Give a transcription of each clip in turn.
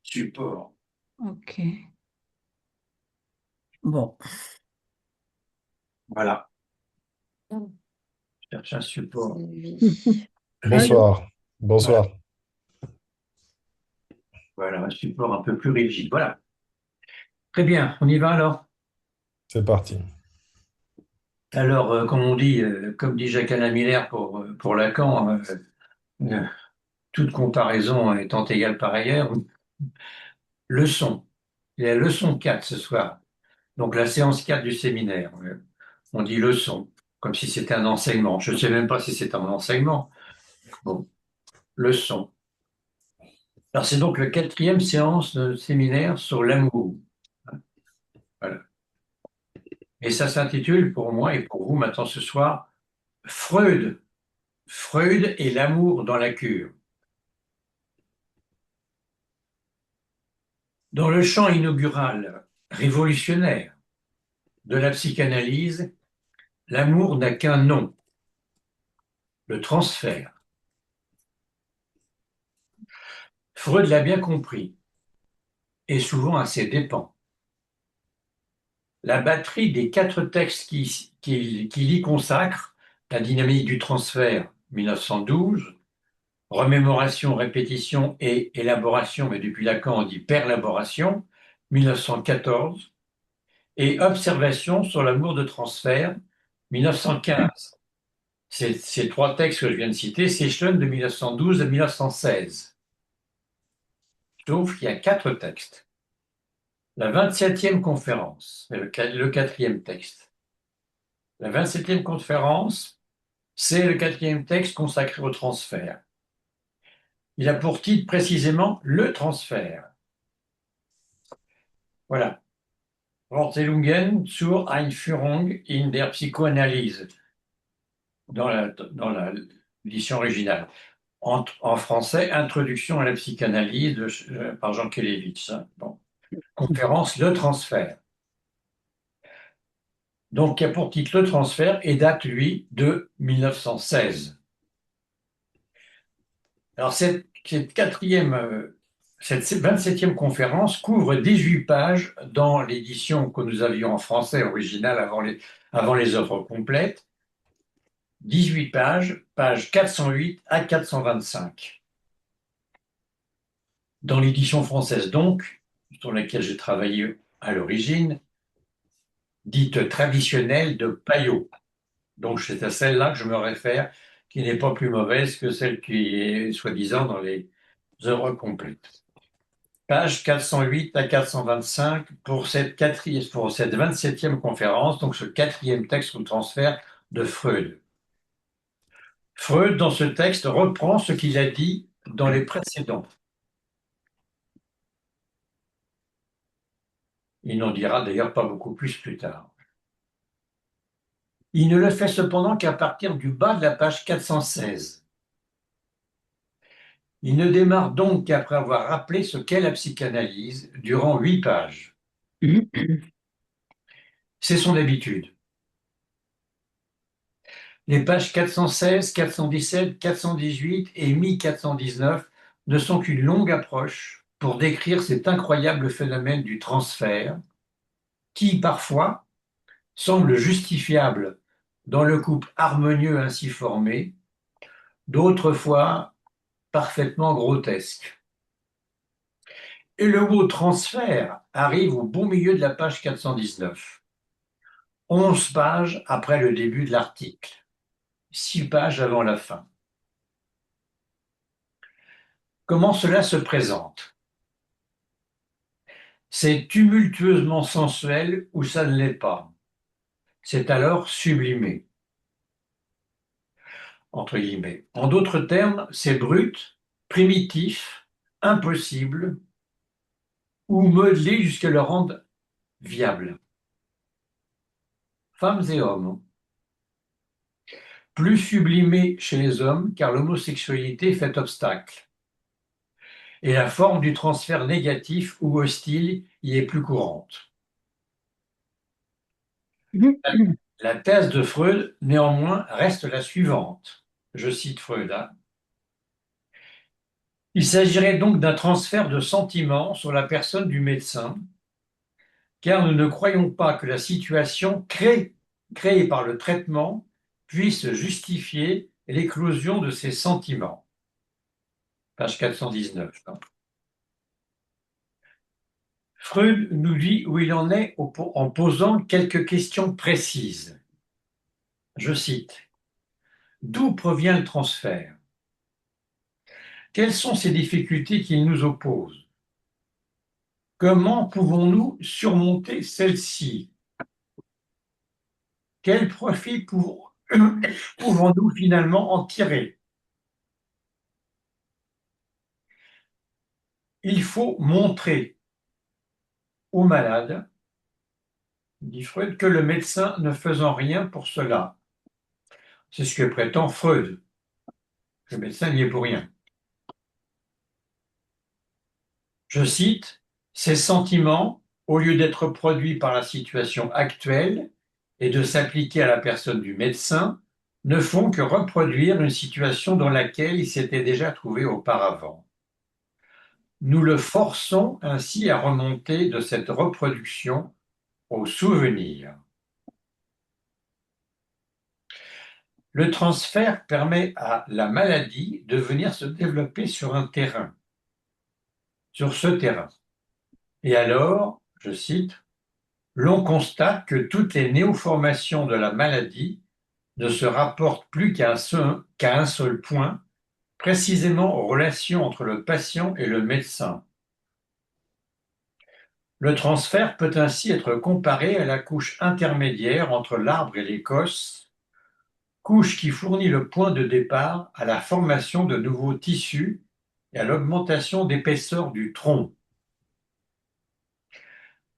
Support. Ok. Bon. Voilà. Je cherche un support. Allô? Bonsoir. Voilà. Bonsoir. Voilà, un support un peu plus rigide. Voilà. Très bien, on y va alors. C'est parti. Alors, comme dit Jacques-Alain Miller pour Lacan, euh, toute comparaison étant égale par ailleurs, leçon. Il y a leçon 4 ce soir. Donc, la séance 4 du séminaire. On dit leçon, comme si c'était un enseignement. Je ne sais même pas si c'est un enseignement. Bon, leçon. Alors, c'est donc la quatrième séance de séminaire sur l'amour. Voilà. Et ça s'intitule pour moi et pour vous maintenant ce soir, Freud. Freud et l'amour dans la cure. Dans le champ inaugural, révolutionnaire, de la psychanalyse, l'amour n'a qu'un nom, le transfert. Freud l'a bien compris, et souvent à ses dépens. La batterie des 4 textes qu'il y consacre, la dynamique du transfert, 1912, remémoration, répétition et élaboration, mais depuis Lacan on dit perlaboration, 1914, et observation sur l'amour de transfert, 1915. Ces 3 textes que je viens de citer s'échelonnent de 1912 à 1916. Sauf qu'il y a 4 textes. La 27e conférence, le 4e texte. La 27e conférence, c'est le 4e texte consacré au transfert. Il a pour titre précisément le transfert. Voilà. Vorstellungen zur Einführung in der Psychoanalyse, dans l'édition originale. En français, Introduction à la psychanalyse par Jean Kelevitch. Bon. Conférence Le Transfert. Donc, qui a pour titre Le Transfert et date, lui, de 1916. Alors, cette 27e conférence couvre 18 pages dans l'édition que nous avions en français originale avant les œuvres complètes. 18 pages, pages 408 à 425. Dans l'édition française donc, sur laquelle j'ai travaillé à l'origine, dite traditionnelle de Payot. Donc c'est à celle-là que je me réfère, qui n'est pas plus mauvaise que celle qui est soi-disant dans les œuvres complètes. Page 408 à 425 pour cette 27e conférence, donc ce 4e texte ou transfert de Freud. Freud, dans ce texte, reprend ce qu'il a dit dans les précédents. Il n'en dira d'ailleurs pas beaucoup plus tard. Il ne le fait cependant qu'à partir du bas de la page 416. Il ne démarre donc qu'après avoir rappelé ce qu'est la psychanalyse durant 8 pages. C'est son habitude. Les pages 416, 417, 418 et 1419 ne sont qu'une longue approche pour décrire cet incroyable phénomène du transfert qui, parfois, semble justifiable dans le couple harmonieux ainsi formé, d'autres fois parfaitement grotesque. Et le mot transfert arrive au bon milieu de la page 419, 11 pages après le début de l'article, 6 pages avant la fin. Comment cela se présente? C'est tumultueusement sensuel ou ça ne l'est pas. C'est alors sublimé, entre guillemets. En d'autres termes, c'est brut, primitif, impossible, ou modelé jusqu'à le rendre viable. Femmes et hommes. Plus sublimé chez les hommes, car l'homosexualité fait obstacle. et la forme du transfert négatif ou hostile y est plus courante. La thèse de Freud, néanmoins, reste la suivante. Je cite Freud, hein. Il s'agirait donc d'un transfert de sentiments sur la personne du médecin, car nous ne croyons pas que la situation créée par le traitement puisse justifier l'éclosion de ces sentiments. Page 419. Freud nous dit où il en est en posant quelques questions précises. Je cite: d'où provient le transfert? Quelles sont ces difficultés qu'il nous oppose? Comment pouvons-nous surmonter celles-ci? Quel profit pouvons-nous finalement en tirer? Il faut montrer au malade, dit Freud, que le médecin ne faisant rien pour cela. C'est ce que prétend Freud. Le médecin n'y est pour rien. Je cite: ces sentiments, au lieu d'être produits par la situation actuelle et de s'appliquer à la personne du médecin, ne font que reproduire une situation dans laquelle il s'était déjà trouvé auparavant. Nous le forçons ainsi à remonter de cette reproduction au souvenir. Le transfert permet à la maladie de venir se développer sur ce terrain. Et alors, je cite, l'on constate que toutes les néoformations de la maladie ne se rapportent plus qu'à un seul point, précisément aux relations entre le patient et le médecin. Le transfert peut ainsi être comparé à la couche intermédiaire entre l'arbre et l'écosse, couche qui fournit le point de départ à la formation de nouveaux tissus et à l'augmentation d'épaisseur du tronc.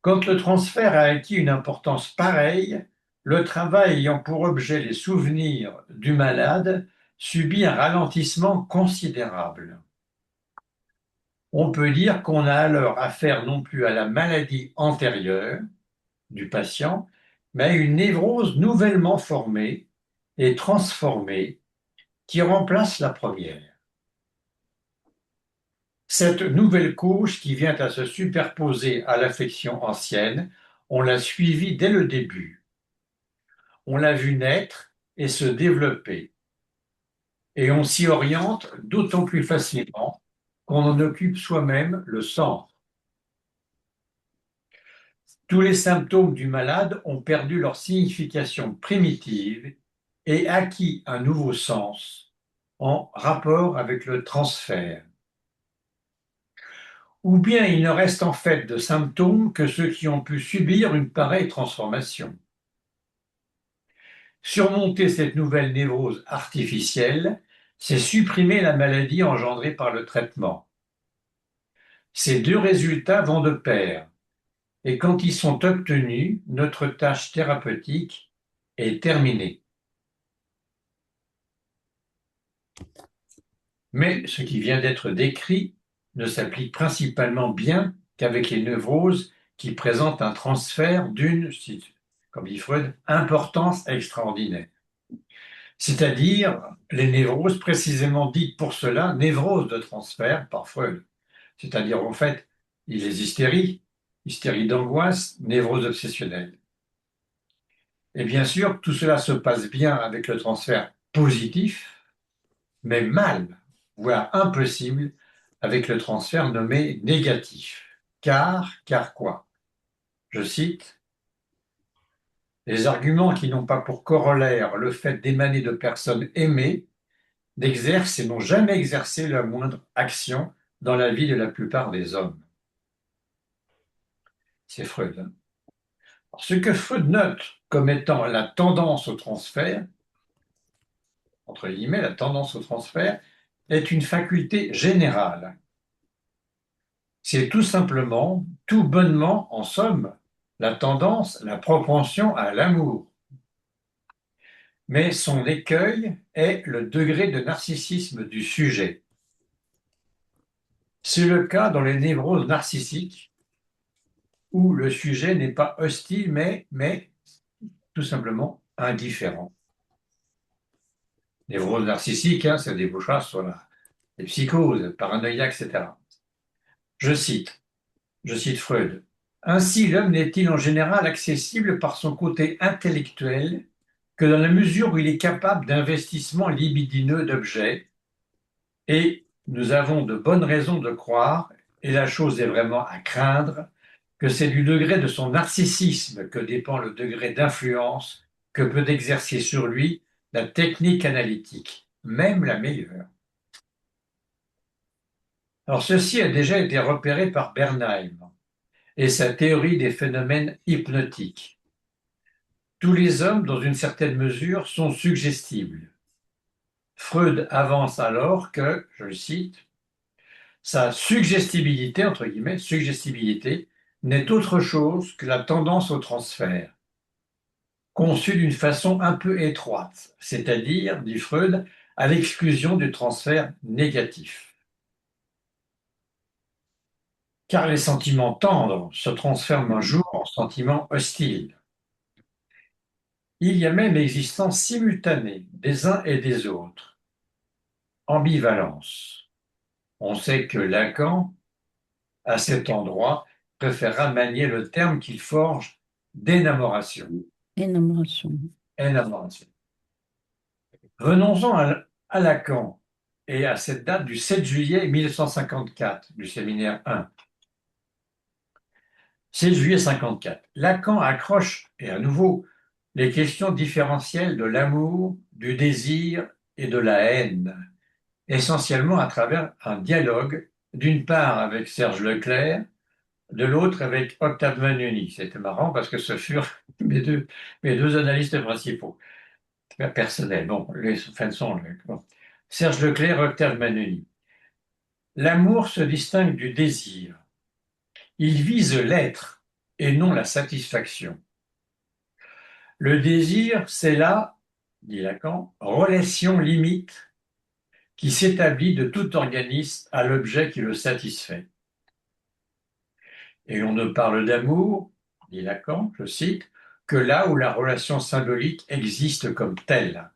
Quand le transfert a acquis une importance pareille, le travail ayant pour objet les souvenirs du malade subit un ralentissement considérable. On peut dire qu'on a alors affaire non plus à la maladie antérieure du patient, mais à une névrose nouvellement formée et transformée qui remplace la première. Cette nouvelle couche qui vient à se superposer à l'affection ancienne, on l'a suivie dès le début. On l'a vu naître et se développer. Et on s'y oriente d'autant plus facilement qu'on en occupe soi-même le centre. Tous les symptômes du malade ont perdu leur signification primitive et acquis un nouveau sens en rapport avec le transfert. Ou bien il ne reste en fait de symptômes que ceux qui ont pu subir une pareille transformation. Surmonter cette nouvelle névrose artificielle, c'est supprimer la maladie engendrée par le traitement. Ces deux résultats vont de pair, et quand ils sont obtenus, notre tâche thérapeutique est terminée. Mais ce qui vient d'être décrit ne s'applique principalement bien qu'avec les névroses qui présentent un transfert d'une, comme dit Freud, importance extraordinaire. C'est-à-dire les névroses précisément dites pour cela, névroses de transfert par Freud. C'est-à-dire en fait, les hystéries d'angoisse, névroses obsessionnelles. Et bien sûr, tout cela se passe bien avec le transfert positif, mais mal, voire impossible, avec le transfert nommé négatif. Car quoi? Je cite, les arguments qui n'ont pas pour corollaire le fait d'émaner de personnes aimées n'exercent et n'ont jamais exercé la moindre action dans la vie de la plupart des hommes. C'est Freud. Alors, ce que Freud note comme étant la tendance au transfert, entre guillemets, la tendance au transfert, est une faculté générale. C'est tout simplement, tout bonnement, en somme, la tendance, la propension à l'amour. Mais son écueil est le degré de narcissisme du sujet. C'est le cas dans les névroses narcissiques où le sujet n'est pas hostile, mais tout simplement indifférent. Névrose narcissique, hein, ça débouchera sur les psychoses, paranoïaques, etc. Je cite, je cite Freud. Ainsi, l'homme n'est-il en général accessible par son côté intellectuel que dans la mesure où il est capable d'investissement libidineux d'objets, et nous avons de bonnes raisons de croire, et la chose est vraiment à craindre, que c'est du degré de son narcissisme que dépend le degré d'influence que peut exercer sur lui la technique analytique, même la meilleure. Alors ceci a déjà été repéré par Bernheim et sa théorie des phénomènes hypnotiques. Tous les hommes, dans une certaine mesure, sont suggestibles. Freud avance alors que, je le cite, sa suggestibilité, entre guillemets, suggestibilité, n'est autre chose que la tendance au transfert, conçue d'une façon un peu étroite, c'est-à-dire, dit Freud, à l'exclusion du transfert négatif. Car les sentiments tendres se transforment un jour en sentiments hostiles. Il y a même existence simultanée des uns et des autres. Ambivalence. On sait que Lacan, à cet endroit, préférera manier le terme qu'il forge d'énamoration. Énumération. Énamoration. Venons-en à Lacan et à cette date du 7 juillet 1954 du séminaire 1. 7 juillet 54. Lacan accroche, et à nouveau, les questions différentielles de l'amour, du désir et de la haine, essentiellement à travers un dialogue, d'une part avec Serge Leclerc, de l'autre avec Octave Magnoni. C'était marrant parce que ce furent mes deux analystes principaux, personnels. Bon, les fins de son, bon. Serge Leclerc, Octave Magnoni. L'amour se distingue du désir. Il vise l'être et non la satisfaction. Le désir, c'est la, dit Lacan, relation limite qui s'établit de tout organisme à l'objet qui le satisfait. Et l'on ne parle d'amour, dit Lacan, je cite, que là où la relation symbolique existe comme telle.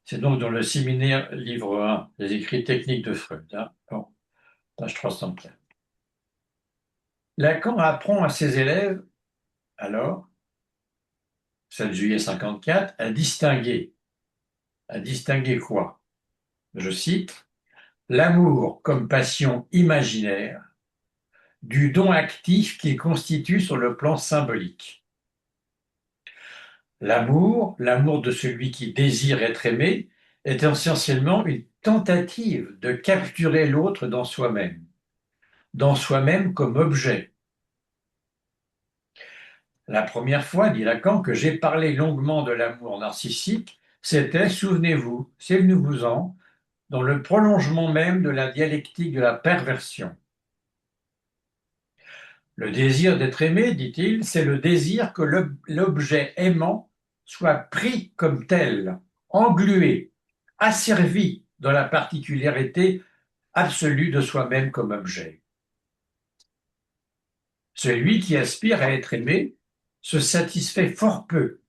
C'est donc dans le séminaire livre 1, les écrits techniques de Freud, hein, bon, page 304. Lacan apprend à ses élèves, alors, 7 juillet 54, à distinguer. À distinguer quoi? Je cite, l'amour comme passion imaginaire du don actif qu'il constitue sur le plan symbolique. L'amour de celui qui désire être aimé, est essentiellement une tentative de capturer l'autre dans soi-même comme objet. La première fois, dit Lacan, que j'ai parlé longuement de l'amour narcissique, c'était, souvenez-vous, souvenez-vous-en, dans le prolongement même de la dialectique de la perversion. Le désir d'être aimé, dit-il, c'est le désir que l'objet aimant soit pris comme tel, englué, asservi dans la particularité absolue de soi-même comme objet. Celui qui aspire à être aimé se satisfait fort peu,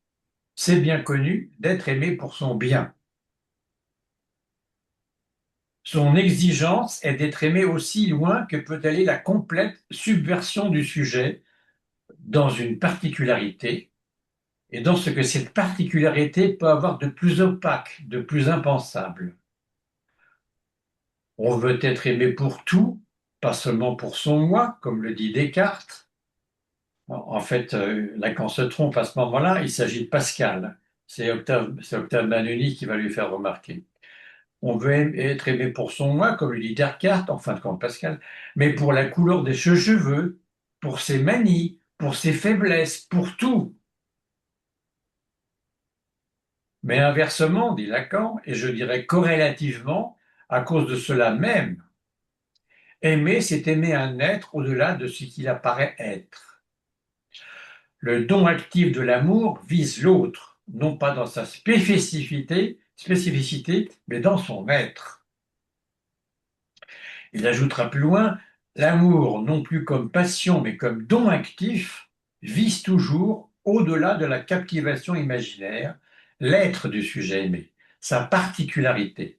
c'est bien connu, d'être aimé pour son bien. Son exigence est d'être aimé aussi loin que peut aller la complète subversion du sujet dans une particularité, et dans ce que cette particularité peut avoir de plus opaque, de plus impensable. On veut être aimé pour tout, pas seulement pour son moi, comme le dit Descartes. En fait, Lacan se trompe à ce moment-là, il s'agit de Pascal. C'est Octave Manoni qui va lui faire remarquer. On veut être aimé pour son moi, comme le dit Descartes, en fin de compte Pascal, mais pour la couleur de ses cheveux, pour ses manies, pour ses faiblesses, pour tout. Mais inversement, dit Lacan, et je dirais corrélativement, à cause de cela même, aimer, c'est aimer un être au-delà de ce qu'il apparaît être. Le don actif de l'amour vise l'autre, non pas dans sa spécificité, mais dans son être. Il ajoutera plus loin, l'amour, non plus comme passion, mais comme don actif, vise toujours, au-delà de la captivation imaginaire, l'être du sujet aimé, sa particularité.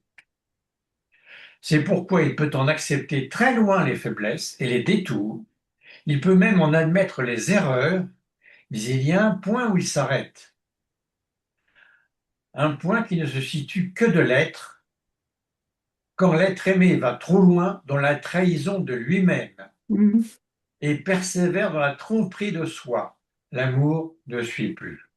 C'est pourquoi il peut en accepter très loin les faiblesses et les détours, il peut même en admettre les erreurs, mais il y a un point où il s'arrête, un point qui ne se situe que de l'être, quand l'être aimé va trop loin dans la trahison de lui-même Mhm. et persévère dans la tromperie de soi. L'amour ne suit plus.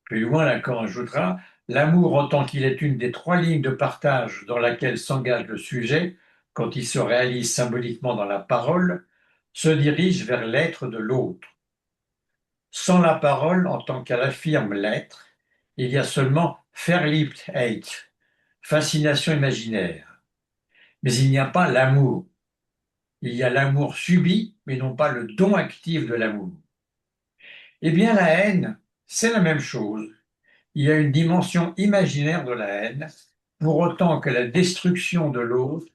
Plus loin, Lacan ajoutera, l'amour en tant qu'il est une des trois lignes de partage dans laquelle s'engage le sujet, quand il se réalise symboliquement dans la parole, se dirige vers l'être de l'autre. Sans la parole en tant qu'elle affirme l'être, il y a seulement Verliebtheit, fascination imaginaire. Mais il n'y a pas l'amour. Il y a l'amour subi, mais non pas le don actif de l'amour. Eh bien, la haine, c'est la même chose. Il y a une dimension imaginaire de la haine, pour autant que la destruction de l'autre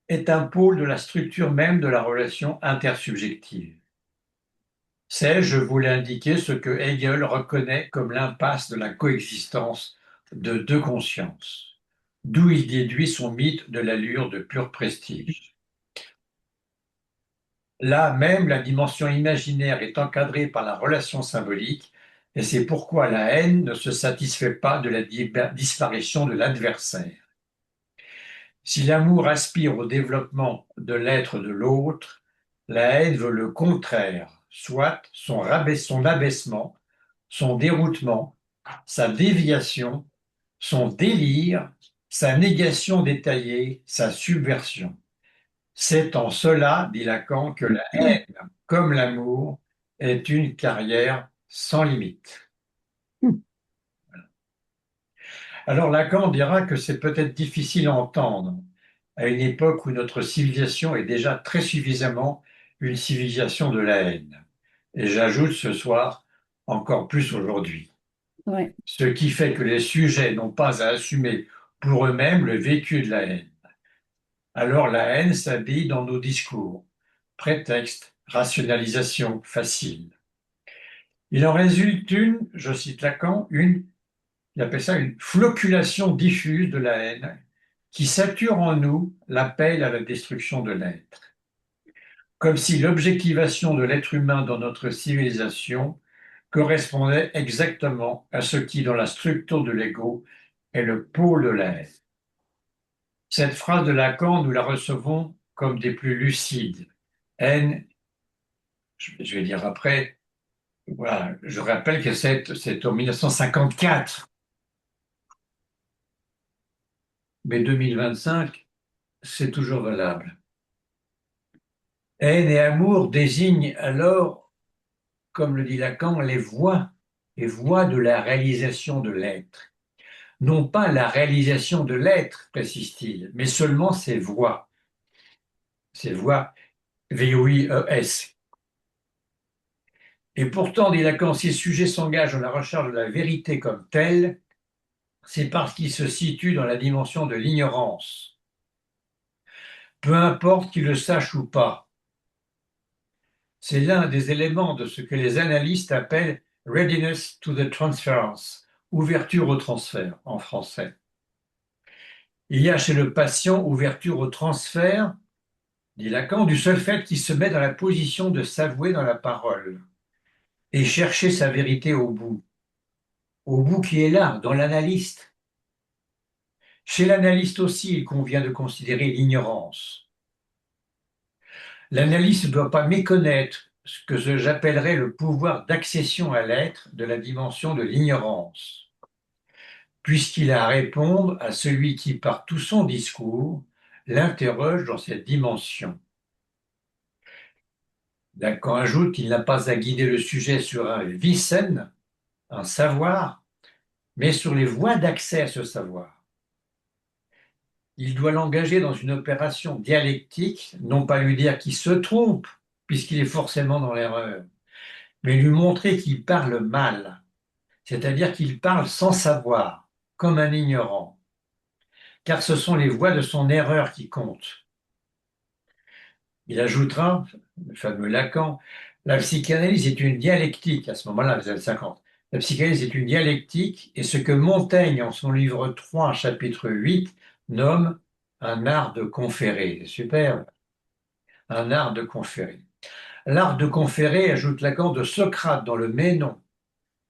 est un pôle de la structure même de la relation intersubjective. C'est, je voulais indiquer, ce que Hegel reconnaît comme l'impasse de la coexistence de deux consciences, d'où il déduit son mythe de l'allure de pur prestige. Là même, la dimension imaginaire est encadrée par la relation symbolique, et c'est pourquoi la haine ne se satisfait pas de la disparition de l'adversaire. Si l'amour aspire au développement de l'être de l'autre, la haine veut le contraire, soit son abaissement, son déroutement, sa déviation, son délire, sa négation détaillée, sa subversion. C'est en cela, dit Lacan, que la haine, comme l'amour, est une carrière sans limite. Alors Lacan dira que c'est peut-être difficile à entendre à une époque où notre civilisation est déjà très suffisamment une civilisation de la haine. Et j'ajoute ce soir, encore plus aujourd'hui. Ouais. Ce qui fait que les sujets n'ont pas à assumer pour eux-mêmes le vécu de la haine. Alors la haine s'habille dans nos discours. Prétexte, rationalisation facile. Il en résulte une, je cite Lacan, il appelle ça une floculation diffuse de la haine qui sature en nous l'appel à la destruction de l'être. Comme si l'objectivation de l'être humain dans notre civilisation correspondait exactement à ce qui, dans la structure de l'ego, est le pôle de la haine. Cette phrase de Lacan, nous la recevons comme des plus lucides. Haine, je vais dire après, voilà, je rappelle que c'est en 1954, mais 2025, c'est toujours valable. Haine et amour désignent alors, comme le dit Lacan, les voies de la réalisation de l'être. Non pas la réalisation de l'être, précise-t-il, mais seulement ses voies VOIES. Et pourtant, dit Lacan, si le sujet s'engage dans la recherche de la vérité comme telle, c'est parce qu'il se situe dans la dimension de l'ignorance. Peu importe qu'il le sache ou pas, c'est l'un des éléments de ce que les analystes appellent readiness to the transference, ouverture au transfert en français. Il y a chez le patient ouverture au transfert, dit Lacan, du seul fait qu'il se met dans la position de s'avouer dans la parole et chercher sa vérité au bout qui est là, dans l'analyste. Chez l'analyste aussi, il convient de considérer l'ignorance. L'analyste ne doit pas méconnaître ce que j'appellerais le pouvoir d'accession à l'être de la dimension de l'ignorance, puisqu'il a à répondre à celui qui, par tout son discours, l'interroge dans cette dimension. Lacan ajoute qu'il n'a pas à guider le sujet sur un Wissen, un savoir, mais sur les voies d'accès à ce savoir. Il doit l'engager dans une opération dialectique, non pas lui dire qu'il se trompe, puisqu'il est forcément dans l'erreur, mais lui montrer qu'il parle mal, c'est-à-dire qu'il parle sans savoir, comme un ignorant. car ce sont les voies de son erreur qui comptent. Il ajoutera, le fameux Lacan, la psychanalyse est une dialectique, à ce moment-là, les années 50. La psychanalyse est une dialectique, et ce que Montaigne, en son livre 3, chapitre 8, nomme un art de conférer. C'est super, un art de conférer. L'art de conférer, ajoute Lacan, de Socrate dans le Ménon,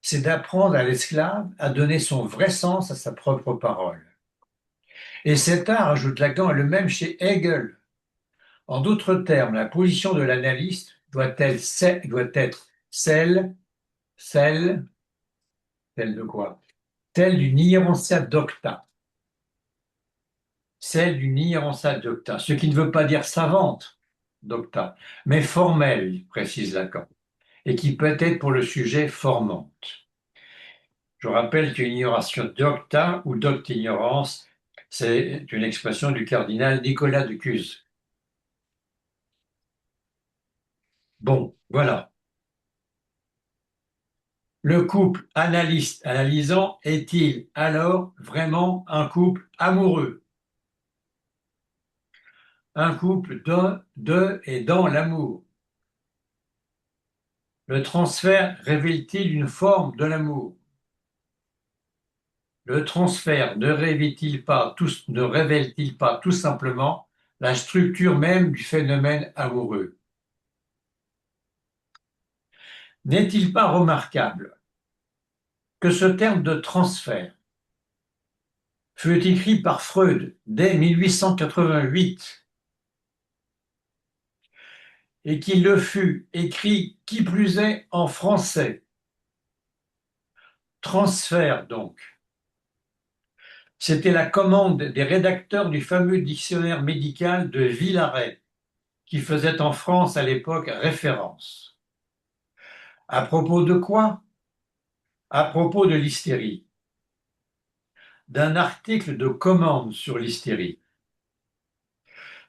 c'est d'apprendre à l'esclave à donner son vrai sens à sa propre parole. Et cet art, ajoute Lacan, est le même chez Hegel. En d'autres termes, la position de l'analyste doit être celle de quoi? Celle d'une hieroncia docta. Celle d'une hieroncia docta. Ce qui ne veut pas dire savante, docta, mais formelle, précise Lacan, et qui peut être pour le sujet formante. Je rappelle qu'une ignoration docta ou docte-ignorance, c'est une expression du cardinal Nicolas de Cuse. Bon, voilà. Le couple analyste-analysant est-il alors vraiment un couple amoureux? Un couple de et dans l'amour? Le transfert révèle-t-il une forme de l'amour? Le transfert ne révèle-t-il pas tout simplement la structure même du phénomène amoureux? N'est-il pas remarquable que ce terme de transfert fut écrit par Freud dès 1888 et qu'il le fut écrit qui plus est en français? Transfert donc. C'était la commande des rédacteurs du fameux dictionnaire médical de Villaret, qui faisait en France à l'époque référence. À propos de quoi? À propos de l'hystérie. D'un article de commande sur l'hystérie.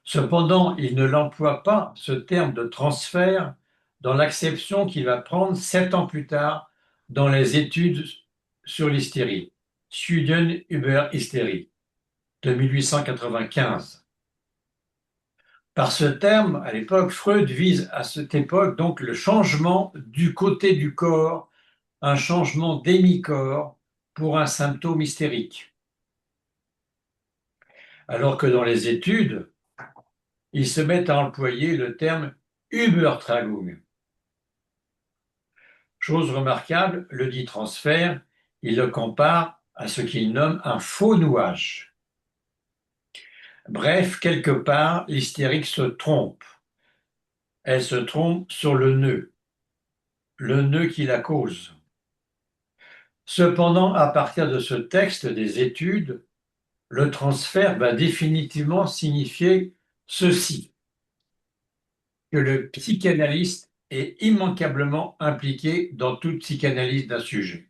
Cependant, il ne l'emploie pas, ce terme de transfert, dans l'acception qu'il va prendre 7 ans plus tard dans les études sur l'hystérie, Studien über Hysterie, de 1895. Par ce terme, à l'époque, Freud vise à cette époque donc le changement du côté du corps, un changement d'émi-corps pour un symptôme hystérique. Alors que dans les études, il se met à employer le terme Übertragung. Chose remarquable, le dit transfert, il le compare à ce qu'il nomme un faux nouage. Bref, quelque part, l'hystérique se trompe. Elle se trompe sur le nœud qui la cause. Cependant, à partir de ce texte des études, le transfert va définitivement signifier ceci, que le psychanalyste est immanquablement impliqué dans toute psychanalyse d'un sujet.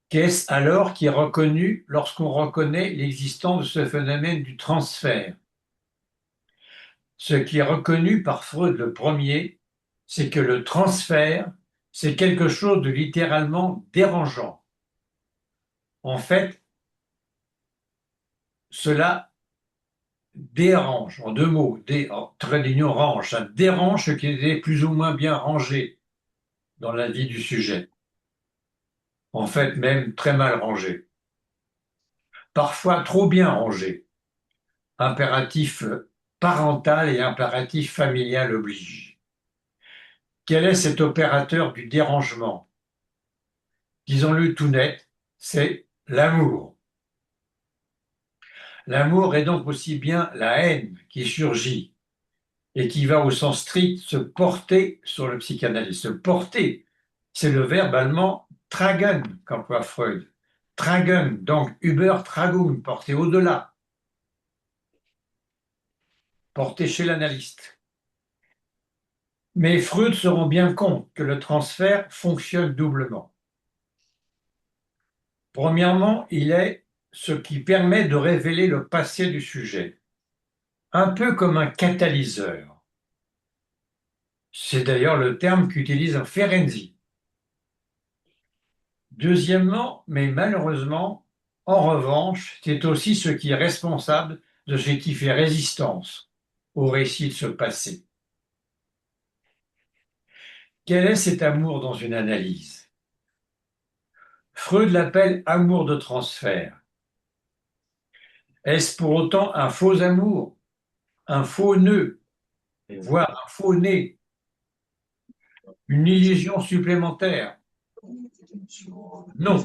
Qu'est-ce alors qui est reconnu lorsqu'on reconnaît l'existence de ce phénomène du transfert? Ce qui est reconnu par Freud le premier, c'est que le transfert, c'est quelque chose de littéralement dérangeant. En fait, cela dérange, en 2 mots, trait d'union range, ça dérange ce qui était plus ou moins bien rangé dans la vie du sujet. En fait, même très mal rangé. Parfois trop bien rangé. Impératif parental et impératif familial obligent. Quel est cet opérateur du dérangement? Disons-le tout net, c'est l'amour. L'amour est donc aussi bien la haine qui surgit et qui va au sens strict se porter sur le psychanalyste. Se porter, c'est le verbe allemand tragen qu'emploie Freud. Tragen, donc Übertragung, porter au-delà, porter chez l'analyste. Mais Freud se rend bien compte que le transfert fonctionne doublement. Premièrement, il est ce qui permet de révéler le passé du sujet, un peu comme un catalyseur. C'est d'ailleurs le terme qu'utilise Ferenczi. Deuxièmement, mais malheureusement, En revanche, c'est aussi ce qui est responsable de ce qui fait résistance au récit de ce passé. Quel est cet amour dans une analyse? Freud l'appelle amour de transfert. Est-ce pour autant un faux amour, un faux nœud, voire un faux nez, une illusion supplémentaire? Non,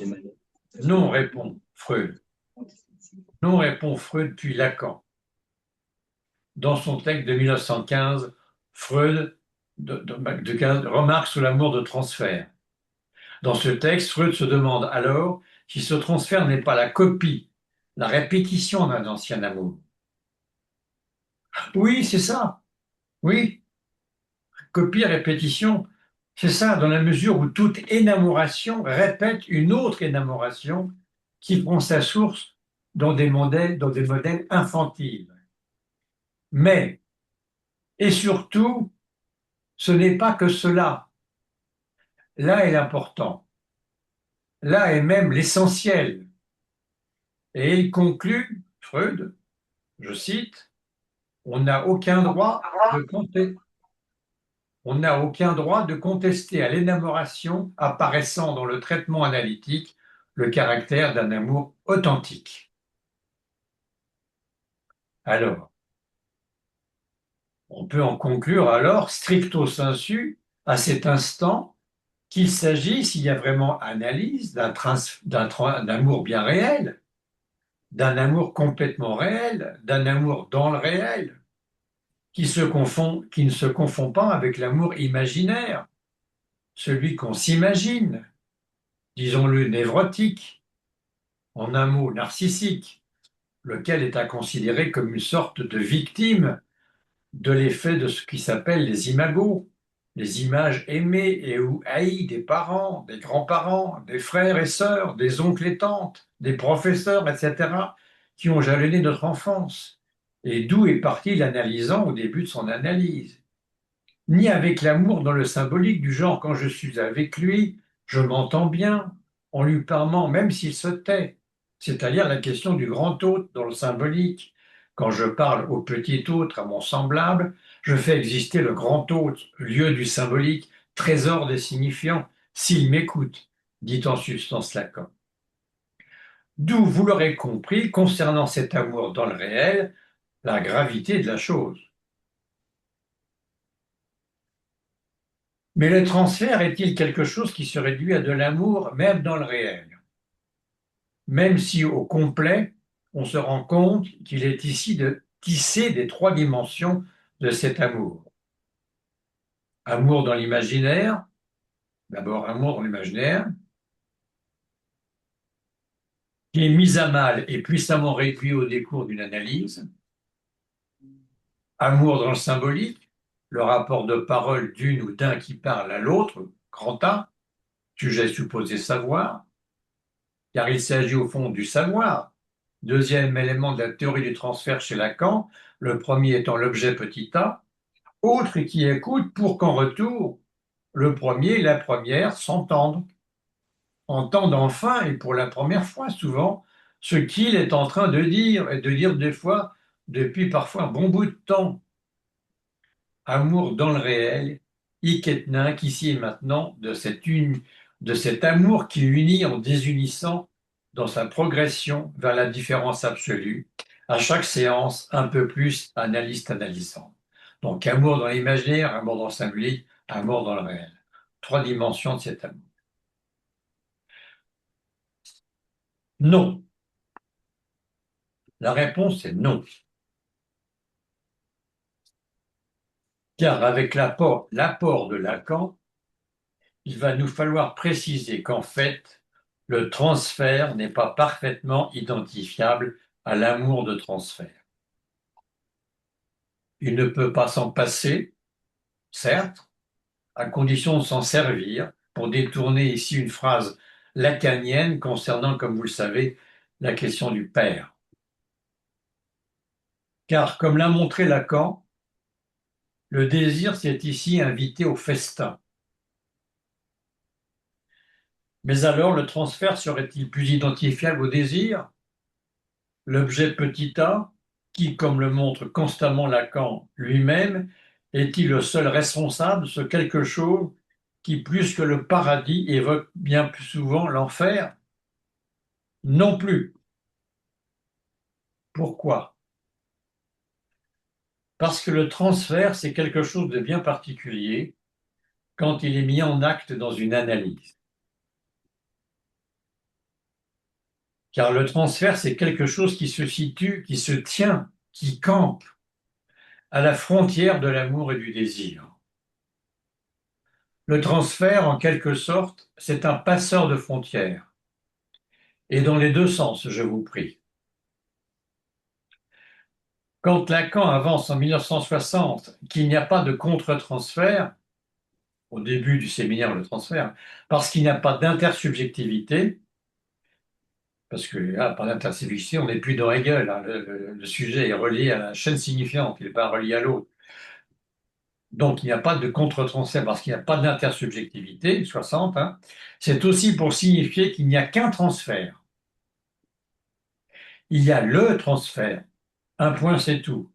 non, répond Freud. Non, répond Freud puis Lacan. Dans son texte de 1915, Freud remarque sur l'amour de transfert. Dans ce texte, Freud se demande alors si ce transfert n'est pas la copie, la répétition d'un ancien amour. Oui, c'est ça. Oui, copie, répétition, c'est ça, dans la mesure où toute énamoration répète une autre énamoration qui prend sa source dans des modèles infantiles. Mais, et surtout, ce n'est pas que cela. Là est l'important. Là est même l'essentiel. Et il conclut, Freud, je cite, on n'a aucun droit de contester. On n'a aucun droit de contester à l'énamoration apparaissant dans le traitement analytique le caractère d'un amour authentique. Alors, on peut en conclure alors, stricto sensu, à cet instant, qu'il s'agit, s'il y a vraiment analyse, d'un amour bien réel, d'un amour complètement réel, d'un amour dans le réel, qui ne se confond pas avec l'amour imaginaire, celui qu'on s'imagine, disons-le névrotique, en un mot narcissique, lequel est à considérer comme une sorte de victime de l'effet de ce qui s'appelle les imagos, les images aimées et ou haïes des parents, des grands-parents, des frères et sœurs, des oncles et tantes, des professeurs, etc., qui ont jalonné notre enfance, et d'où est parti l'analysant au début de son analyse. Ni avec l'amour dans le symbolique du genre quand je suis avec lui, je m'entends bien, en lui parlant même s'il se tait, c'est-à-dire la question du grand autre dans le symbolique. Quand je parle au petit autre, à mon semblable, je fais exister le grand autre, lieu du symbolique, trésor des signifiants, s'il m'écoute, dit en substance Lacan. D'où, vous l'aurez compris, concernant cet amour dans le réel, la gravité de la chose. Mais le transfert est-il quelque chose qui se réduit à de l'amour, même dans le réel? Même si, au complet, on se rend compte qu'il est ici de tisser des trois dimensions de cet amour. Amour dans l'imaginaire, d'abord amour dans l'imaginaire, qui est mis à mal et puissamment réduit au décours d'une analyse. Amour dans le symbolique, le rapport de parole d'une ou d'un qui parle à l'autre, grand A, sujet supposé savoir, car il s'agit au fond du savoir. Deuxième élément de la théorie du transfert chez Lacan, le premier étant l'objet petit a, autre qui écoute pour qu'en retour, le premier et la première s'entendent, entendent enfin et pour la première fois souvent ce qu'il est en train de dire et de dire des fois depuis parfois un bon bout de temps. Amour dans le réel, hic et nunc, ici et maintenant, de cet amour qui unit en désunissant dans sa progression vers la différence absolue, à chaque séance un peu plus analyste analysant. Donc amour dans l'imaginaire, amour dans le symbolique, amour dans le réel. Trois dimensions de cet amour. Non. La réponse est non. Car avec l'apport de Lacan, il va nous falloir préciser qu'en fait, le transfert n'est pas parfaitement identifiable à l'amour de transfert. Il ne peut pas s'en passer, certes, à condition de s'en servir pour détourner ici une phrase lacanienne concernant, comme vous le savez, la question du père. Car, comme l'a montré Lacan, le désir s'est ici invité au festin. Mais alors, le transfert serait-il plus identifiable au désir? L'objet petit a, qui, comme le montre constamment Lacan lui-même, est-il le seul responsable de ce quelque chose qui, plus que le paradis, évoque bien plus souvent l'enfer? Non plus. Pourquoi? Parce que le transfert, c'est quelque chose de bien particulier quand il est mis en acte dans une analyse. Car le transfert, c'est quelque chose qui se situe, qui se tient, qui campe à la frontière de l'amour et du désir. Le transfert, en quelque sorte, c'est un passeur de frontières. Et dans les deux sens, je vous prie. Quand Lacan avance en 1960 qu'il n'y a pas de contre-transfert, au début du séminaire Le Transfert, parce qu'il n'y a pas d'intersubjectivité, parce que là, par l'intersubjectivité, on n'est plus dans Hegel, hein. Le sujet est relié à la chaîne signifiante, il n'est pas relié à l'autre. Donc il n'y a pas de contre-transfert parce qu'il n'y a pas d'intersubjectivité, 60, hein. C'est aussi pour signifier qu'il n'y a qu'un transfert. Il y a le transfert. Un point, c'est tout.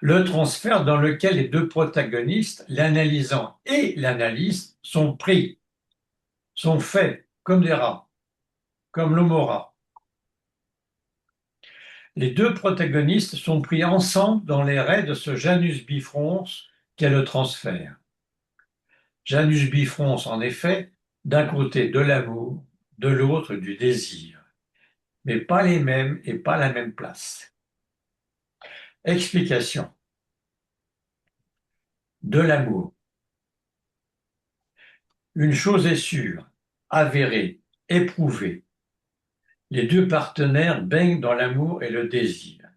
Le transfert dans lequel les deux protagonistes, l'analysant et l'analyste, sont pris, sont faits comme des rats, comme l'homo-rat. Les deux protagonistes sont pris ensemble dans les raies de ce Janus bifrons qu'est le transfert. Janus bifrons, en effet, d'un côté de l'amour, de l'autre du désir, mais pas les mêmes et pas la même place. Explication. De l'amour. Une chose est sûre, avérée, éprouvée. Les deux partenaires baignent dans l'amour et le désir.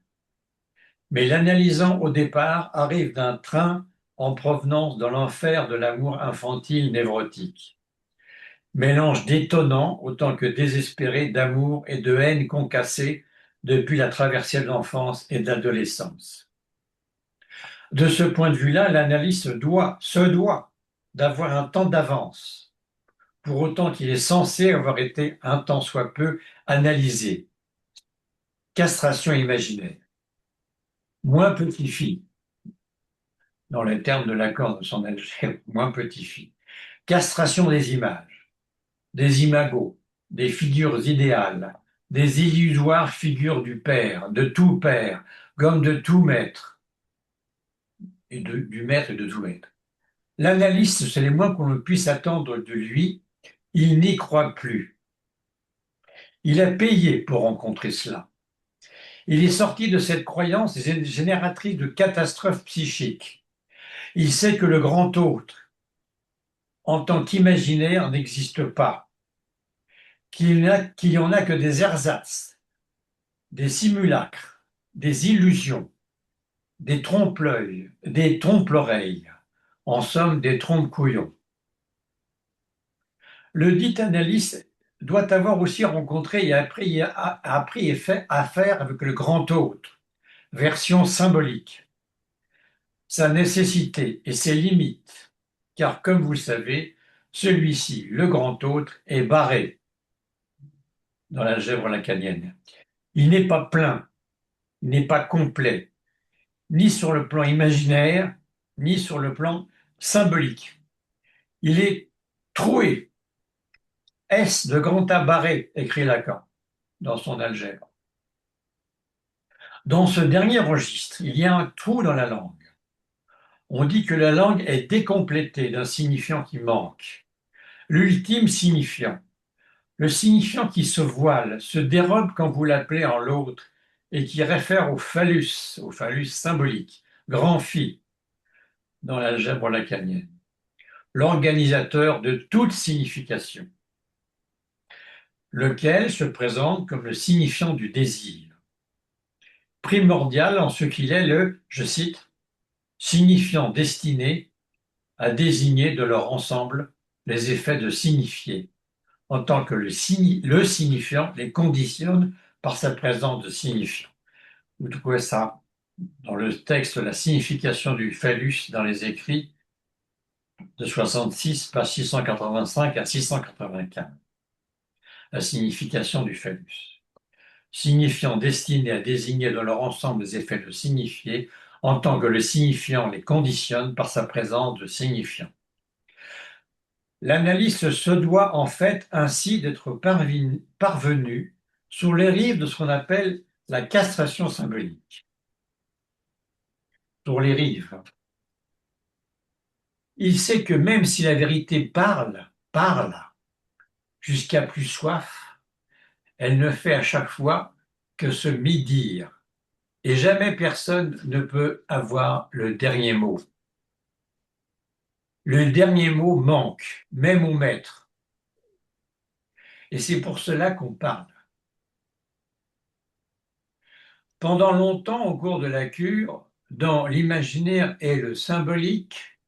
Mais l'analysant au départ arrive d'un train en provenance de l'enfer de l'amour infantile névrotique. Mélange détonnant autant que désespéré d'amour et de haine concassée depuis la traversée de l'enfance et de l'adolescence. De ce point de vue-là, l'analyste se doit d'avoir un temps d'avance, pour autant qu'il est censé avoir été un tant soit peu analysé. Castration imaginaire. Moins petit-fille, dans les termes de l'accord de son algèbre, moins petit-fille. Castration des images, des imagos, des figures idéales, des illusoires figures du père, de tout père, comme de tout maître, et du maître et de tout maître. L'analyste, c'est le moins qu'on ne puisse attendre de lui, il n'y croit plus. Il a payé pour rencontrer cela. Il est sorti de cette croyance génératrice de catastrophes psychiques. Il sait que le grand autre, en tant qu'imaginaire, n'existe pas, qu'il n'y en a que des ersatz, des simulacres, des illusions, des trompe-l'œil, des trompe-l'oreille, en somme des trompe-couillons. Le dit analyste doit avoir aussi rencontré et appris et fait affaire avec le grand autre, version symbolique, sa nécessité et ses limites, car comme vous le savez, celui-ci, le grand autre, est barré dans l'algèbre lacanienne. Il n'est pas plein, il n'est pas complet, ni sur le plan imaginaire, ni sur le plan symbolique. Il est troué. S de grand A barré, écrit Lacan dans son algèbre. Dans ce dernier registre, il y a un trou dans la langue. On dit que la langue est décomplétée d'un signifiant qui manque. L'ultime signifiant. Le signifiant qui se voile, se dérobe quand vous l'appelez en l'autre et qui réfère au phallus symbolique, grand phi, dans l'algèbre lacanienne. L'organisateur de toute signification, lequel se présente comme le signifiant du désir. Primordial en ce qu'il est le, je cite, signifiant destiné à désigner de leur ensemble les effets de signifier, en tant que le signifiant les conditionne par sa présence de signifiant. Vous trouvez ça dans le texte La signification du phallus dans les écrits de 66, page 685 à 695. La signification du phallus. signifiants destinés à désigner dans leur ensemble les effets de signifiés, en tant que le signifiant les conditionne par sa présence de signifiant. L'analyste se doit en fait ainsi d'être parvenu sur les rives de ce qu'on appelle la castration symbolique. Sur les rives. Il sait que même si la vérité parle, jusqu'à plus soif, elle ne fait à chaque fois que se médire, et jamais personne ne peut avoir le dernier mot. Le dernier mot manque, même au maître, et c'est pour cela qu'on parle. Pendant longtemps, au cours de la cure, dans l'imaginaire et le symbolique,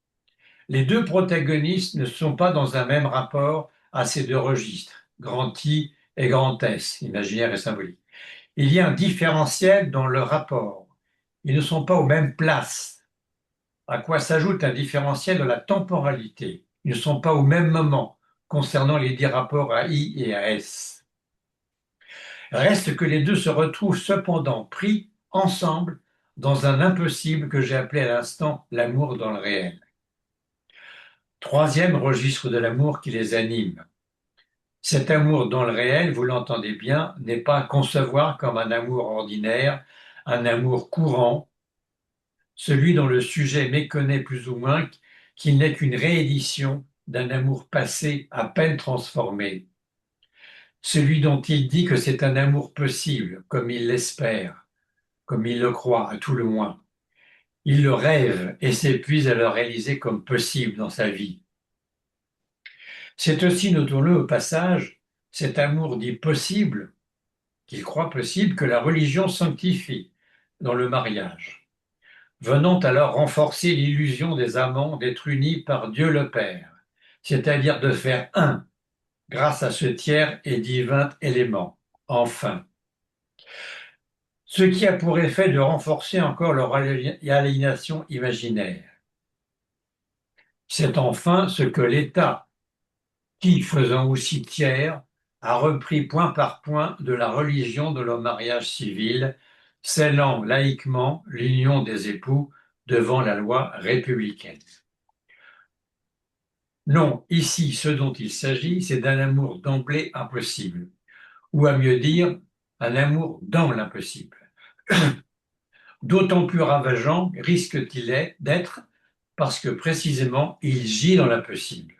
les deux protagonistes ne sont pas dans un même rapport à ces deux registres, grand I et grand S, imaginaire et symbolique. Il y a un différentiel dans le rapport. Ils ne sont pas aux mêmes places, à quoi s'ajoute un différentiel de la temporalité. Ils ne sont pas au même moment concernant les dix rapports à I et à S. Reste que les deux se retrouvent cependant pris ensemble dans un impossible que j'ai appelé à l'instant l'amour dans le réel. Troisième registre de l'amour qui les anime. Cet amour dans le réel, vous l'entendez bien, n'est pas à concevoir comme un amour ordinaire, un amour courant, celui dont le sujet méconnaît plus ou moins qu'il n'est qu'une réédition d'un amour passé à peine transformé, celui dont il dit que c'est un amour possible, comme il l'espère, comme il le croit à tout le moins. Il le rêve et s'épuise à le réaliser comme possible dans sa vie. C'est aussi, notons-le au passage, cet amour dit possible, qu'il croit possible, que la religion sanctifie dans le mariage, venant alors renforcer l'illusion des amants d'être unis par Dieu le Père, c'est-à-dire de faire un, grâce à ce tiers et divin élément, enfin. Ce qui a pour effet de renforcer encore leur aliénation imaginaire. C'est enfin ce que l'État, qui, faisant aussi tiers, a repris point par point de la religion de leur mariage civil, scellant laïquement l'union des époux devant la loi républicaine. Non, ici, ce dont il s'agit, c'est d'un amour d'emblée impossible, ou à mieux dire, un amour dans l'impossible. D'autant plus ravageant risque-t-il d'être parce que précisément il gît dans l'impossible.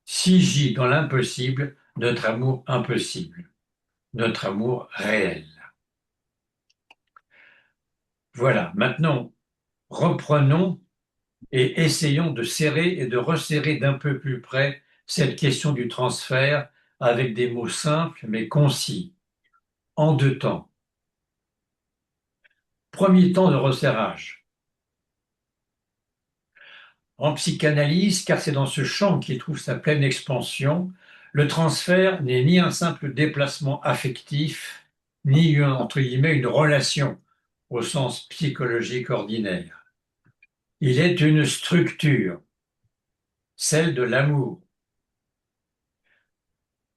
Si gît dans l'impossible notre amour impossible, notre amour réel. Voilà, maintenant reprenons et essayons de serrer et de resserrer d'un peu plus près cette question du transfert avec des mots simples mais concis, en deux temps. Premier temps de resserrage. En psychanalyse, car c'est dans ce champ qu'il trouve sa pleine expansion, le transfert n'est ni un simple déplacement affectif, ni entre guillemets une relation au sens psychologique ordinaire. Il est une structure, celle de l'amour.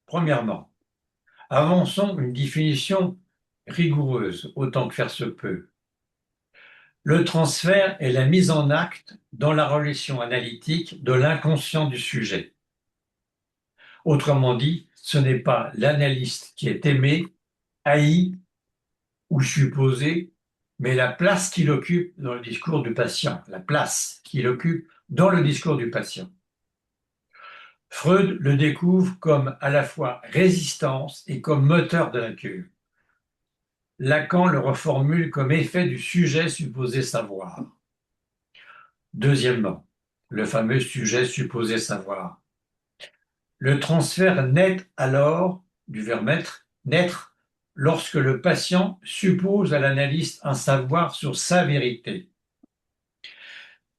Premièrement, avançons une définition rigoureuse, autant que faire se peut. Le transfert est la mise en acte dans la relation analytique de l'inconscient du sujet. Autrement dit, ce n'est pas l'analyste qui est aimé, haï ou supposé, mais la place qu'il occupe dans le discours du patient, la place qu'il occupe dans le discours du patient. Freud le découvre comme à la fois résistance et comme moteur de la cure. Lacan le reformule comme effet du sujet supposé savoir. Deuxièmement, le fameux sujet supposé savoir. Le transfert naît alors, du verbe être, naître, lorsque le patient suppose à l'analyste un savoir sur sa vérité.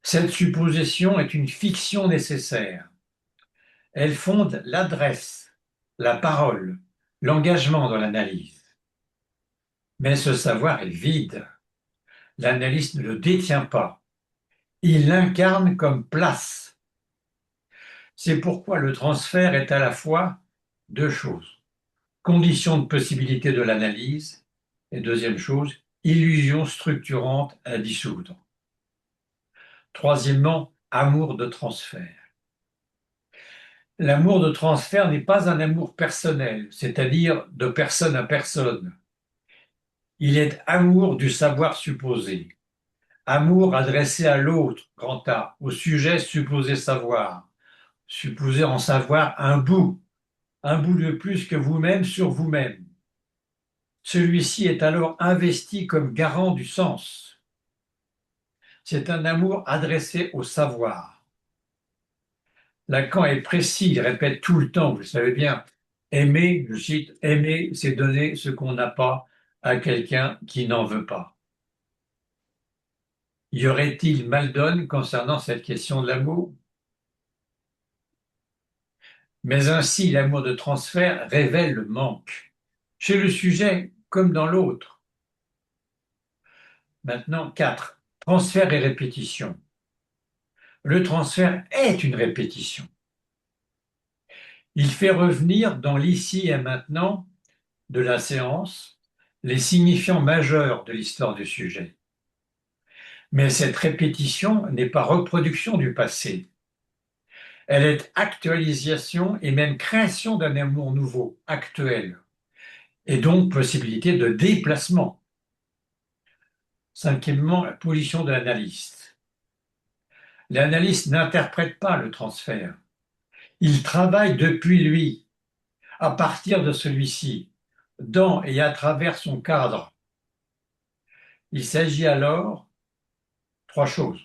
Cette supposition est une fiction nécessaire. Elle fonde l'adresse, la parole, l'engagement dans l'analyse. Mais ce savoir est vide. L'analyste ne le détient pas. Il l'incarne comme place. C'est pourquoi le transfert est à la fois deux choses. condition de possibilité de l'analyse. Et deuxième chose, illusion structurante à dissoudre. Troisièmement, amour de transfert. L'amour de transfert n'est pas un amour personnel, c'est-à-dire de personne à personne. Il est amour du savoir supposé, amour adressé à l'autre, grand A, au sujet supposé savoir, supposé en savoir un bout de plus que vous-même sur vous-même. Celui-ci est alors investi comme garant du sens. C'est un amour adressé au savoir. Lacan est précis, il répète tout le temps, vous le savez bien. Aimer, je cite, aimer, c'est donner ce qu'on n'a pas à quelqu'un qui n'en veut pas. Y aurait-il mal donne concernant cette question de l'amour? Mais ainsi, l'amour de transfert révèle le manque, chez le sujet comme dans l'autre. Maintenant, 4. Transfert et répétition. Le transfert est une répétition. Il fait revenir dans l'ici et maintenant de la séance les signifiants majeurs de l'histoire du sujet. Mais cette répétition n'est pas reproduction du passé. Elle est actualisation et même création d'un amour nouveau, actuel, et donc possibilité de déplacement. Cinquièmement, la position de l'analyste. L'analyste n'interprète pas le transfert. Il travaille depuis lui, à partir de celui-ci, dans et à travers son cadre. Il s'agit alors, trois choses.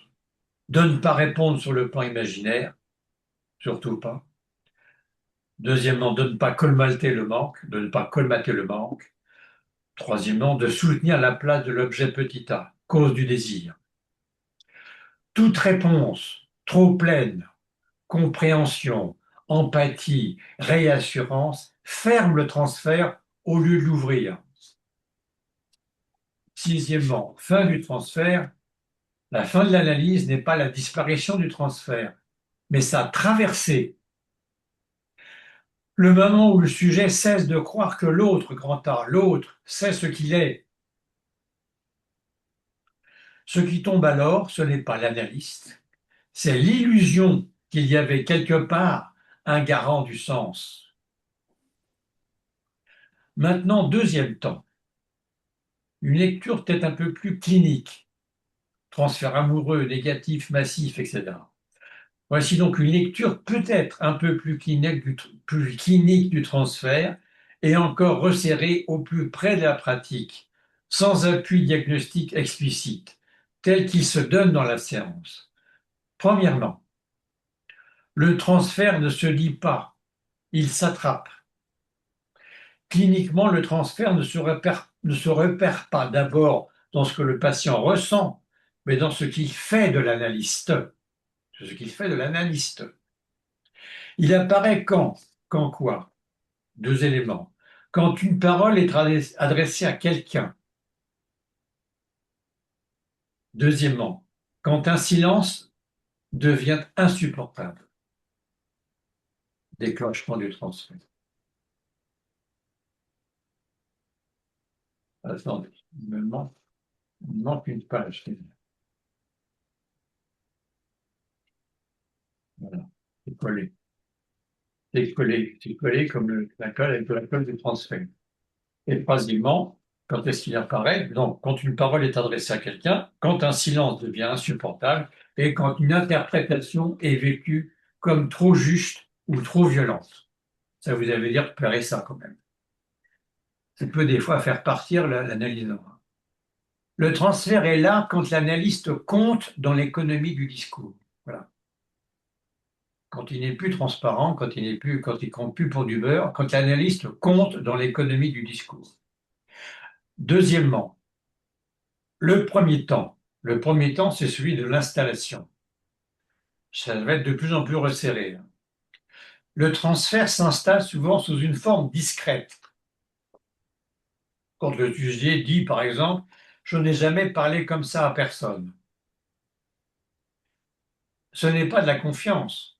De ne pas répondre sur le plan imaginaire, surtout pas. Deuxièmement, de ne pas colmater le manque, de ne pas colmater le manque. Troisièmement, de soutenir la place de l'objet petit a, cause du désir. Toute réponse trop pleine, compréhension, empathie, réassurance, ferme le transfert au lieu de l'ouvrir. Sixièmement, fin du transfert. La fin de l'analyse n'est pas la disparition du transfert, mais sa traversée. Le moment où le sujet cesse de croire que l'autre, grand A, l'autre, sait ce qu'il est. Ce qui tombe alors, ce n'est pas l'analyste, c'est l'illusion qu'il y avait quelque part un garant du sens. Maintenant, deuxième temps, une lecture peut-être un peu plus clinique, transfert amoureux, négatif, massif, etc. Voici donc une lecture peut-être un peu plus clinique du transfert et encore resserrée au plus près de la pratique, sans appui diagnostique explicite, tel qu'il se donne dans la séance. Premièrement, le transfert ne se dit pas, il s'attrape. Cliniquement, le transfert ne se repère pas d'abord dans ce que le patient ressent, mais dans ce qu'il fait de l'analyste. Ce qu'il fait de l'analyste. Il apparaît quand quoi? Deux éléments. Quand une parole est adressée à quelqu'un. Deuxièmement, quand un silence devient insupportable. Déclenchement du transfert. Attendez, il me manque une page. Voilà, c'est collé. C'est collé comme la colle avec la colle du transfert. Et troisièmement, quand est-ce qu'il apparaît? Donc, quand une parole est adressée à quelqu'un, quand un silence devient insupportable et quand une interprétation est vécue comme trop juste ou trop violente. Ça vous avez dire repérer ça quand même. Ça peut des fois faire partir l'analyse. Le transfert est là quand l'analyste compte dans l'économie du discours. Voilà. Quand il n'est plus transparent, quand il compte plus pour du beurre, quand l'analyste compte dans l'économie du discours. Deuxièmement, le premier temps, c'est celui de l'installation. Ça va être de plus en plus resserré. Le transfert s'installe souvent sous une forme discrète. Quand le sujet dit, par exemple, je n'ai jamais parlé comme ça à personne. Ce n'est pas de la confiance,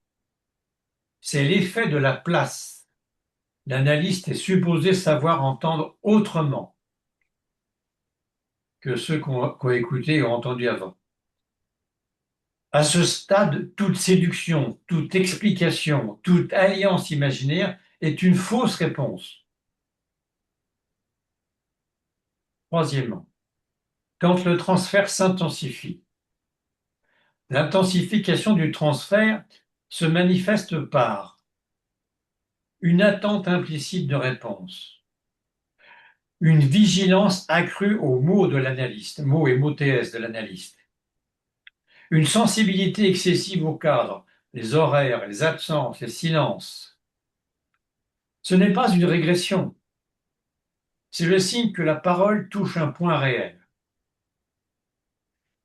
c'est l'effet de la place. l'analyste est supposé savoir entendre autrement que ceux qui ont écouté et ont entendu avant. À ce stade, toute séduction, toute explication, toute alliance imaginaire est une fausse réponse. Troisièmement, quand le transfert s'intensifie, l'intensification du transfert se manifeste par une attente implicite de réponse, une vigilance accrue aux mots de l'analyste, mots et mots TS de l'analyste, une sensibilité excessive au cadre, les horaires, les absences, les silences. Ce n'est pas une régression, c'est le signe que la parole touche un point réel.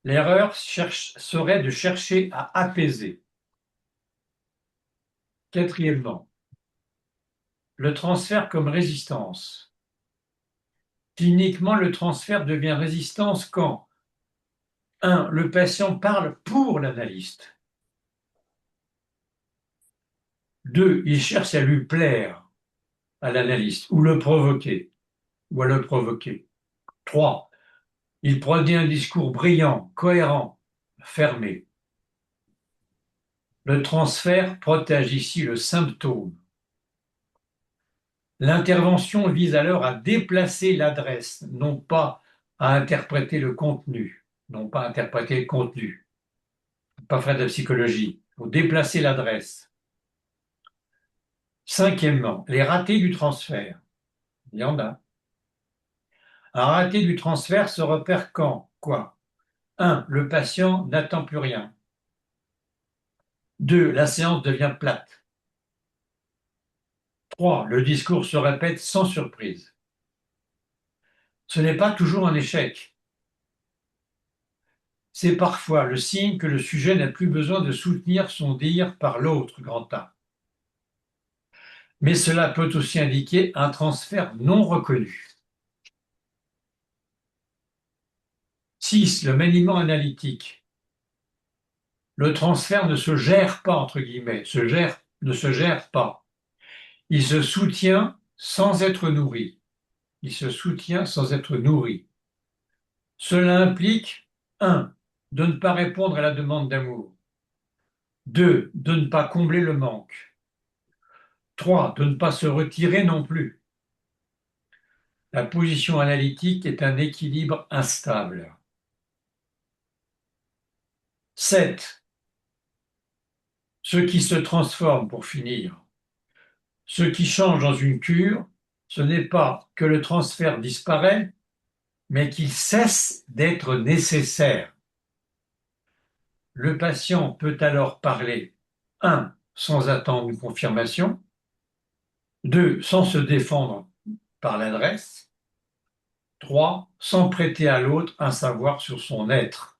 L'erreur serait de chercher à apaiser. Quatrièmement, le transfert comme résistance. Cliniquement, le transfert devient résistance quand 1. Le patient parle pour l'analyste. 2. Il cherche à lui plaire à l'analyste ou le provoquer ou à le provoquer. 3. Il produit un discours brillant, cohérent, fermé. Le transfert protège ici le symptôme. L'intervention vise alors à déplacer l'adresse, non pas à interpréter le contenu, non pas à interpréter le contenu. Pas faire de psychologie. Il faut déplacer l'adresse. Cinquièmement, les ratés du transfert. Il y en a. Un raté du transfert se repère quand? Quoi? 1. Le patient n'attend plus rien. 2. La séance devient plate. 3. Le discours se répète sans surprise. Ce n'est pas toujours un échec. C'est parfois le signe que le sujet n'a plus besoin de soutenir son dire par l'autre grand A. Mais cela peut aussi indiquer un transfert non reconnu. 6. Le maniement analytique. Le transfert ne se gère pas, entre guillemets, ne se gère pas. Il se soutient sans être nourri. Il se soutient sans être nourri. Cela implique 1. De ne pas répondre à la demande d'amour. 2. De ne pas combler le manque. 3. De ne pas se retirer non plus. La position analytique est un équilibre instable. 7. Ce qui se transforme, pour finir. Ce qui change dans une cure, ce n'est pas que le transfert disparaît, mais qu'il cesse d'être nécessaire. Le patient peut alors parler 1. Sans attendre une confirmation, 2. Sans se défendre par l'adresse, 3. Sans prêter à l'autre un savoir sur son être.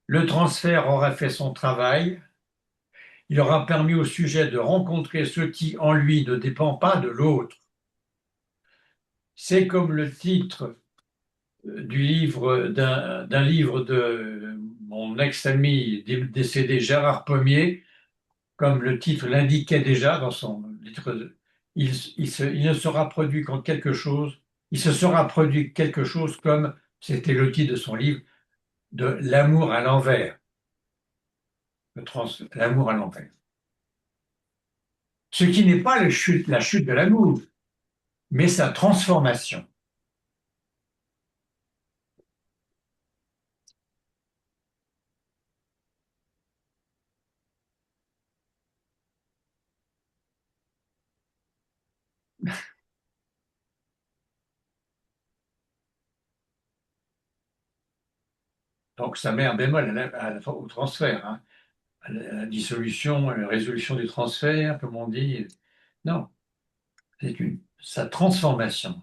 Le transfert aura fait son travail, il aura permis au sujet de rencontrer ce qui en lui ne dépend pas de l'autre. C'est comme le titre du livre d'un livre de mon ex-ami décédé Gérard Pommier, comme le titre l'indiquait déjà dans son titre. Il ne sera produit qu'en quelque chose, il se sera produit quelque chose comme, c'était le titre de son livre, de l'amour à l'envers. L'amour à l'envers. Ce qui n'est pas la chute de l'amour, mais sa transformation. Donc ça met un bémol au transfert, hein, à la dissolution, à la résolution du transfert, comme on dit. Non, c'est sa transformation.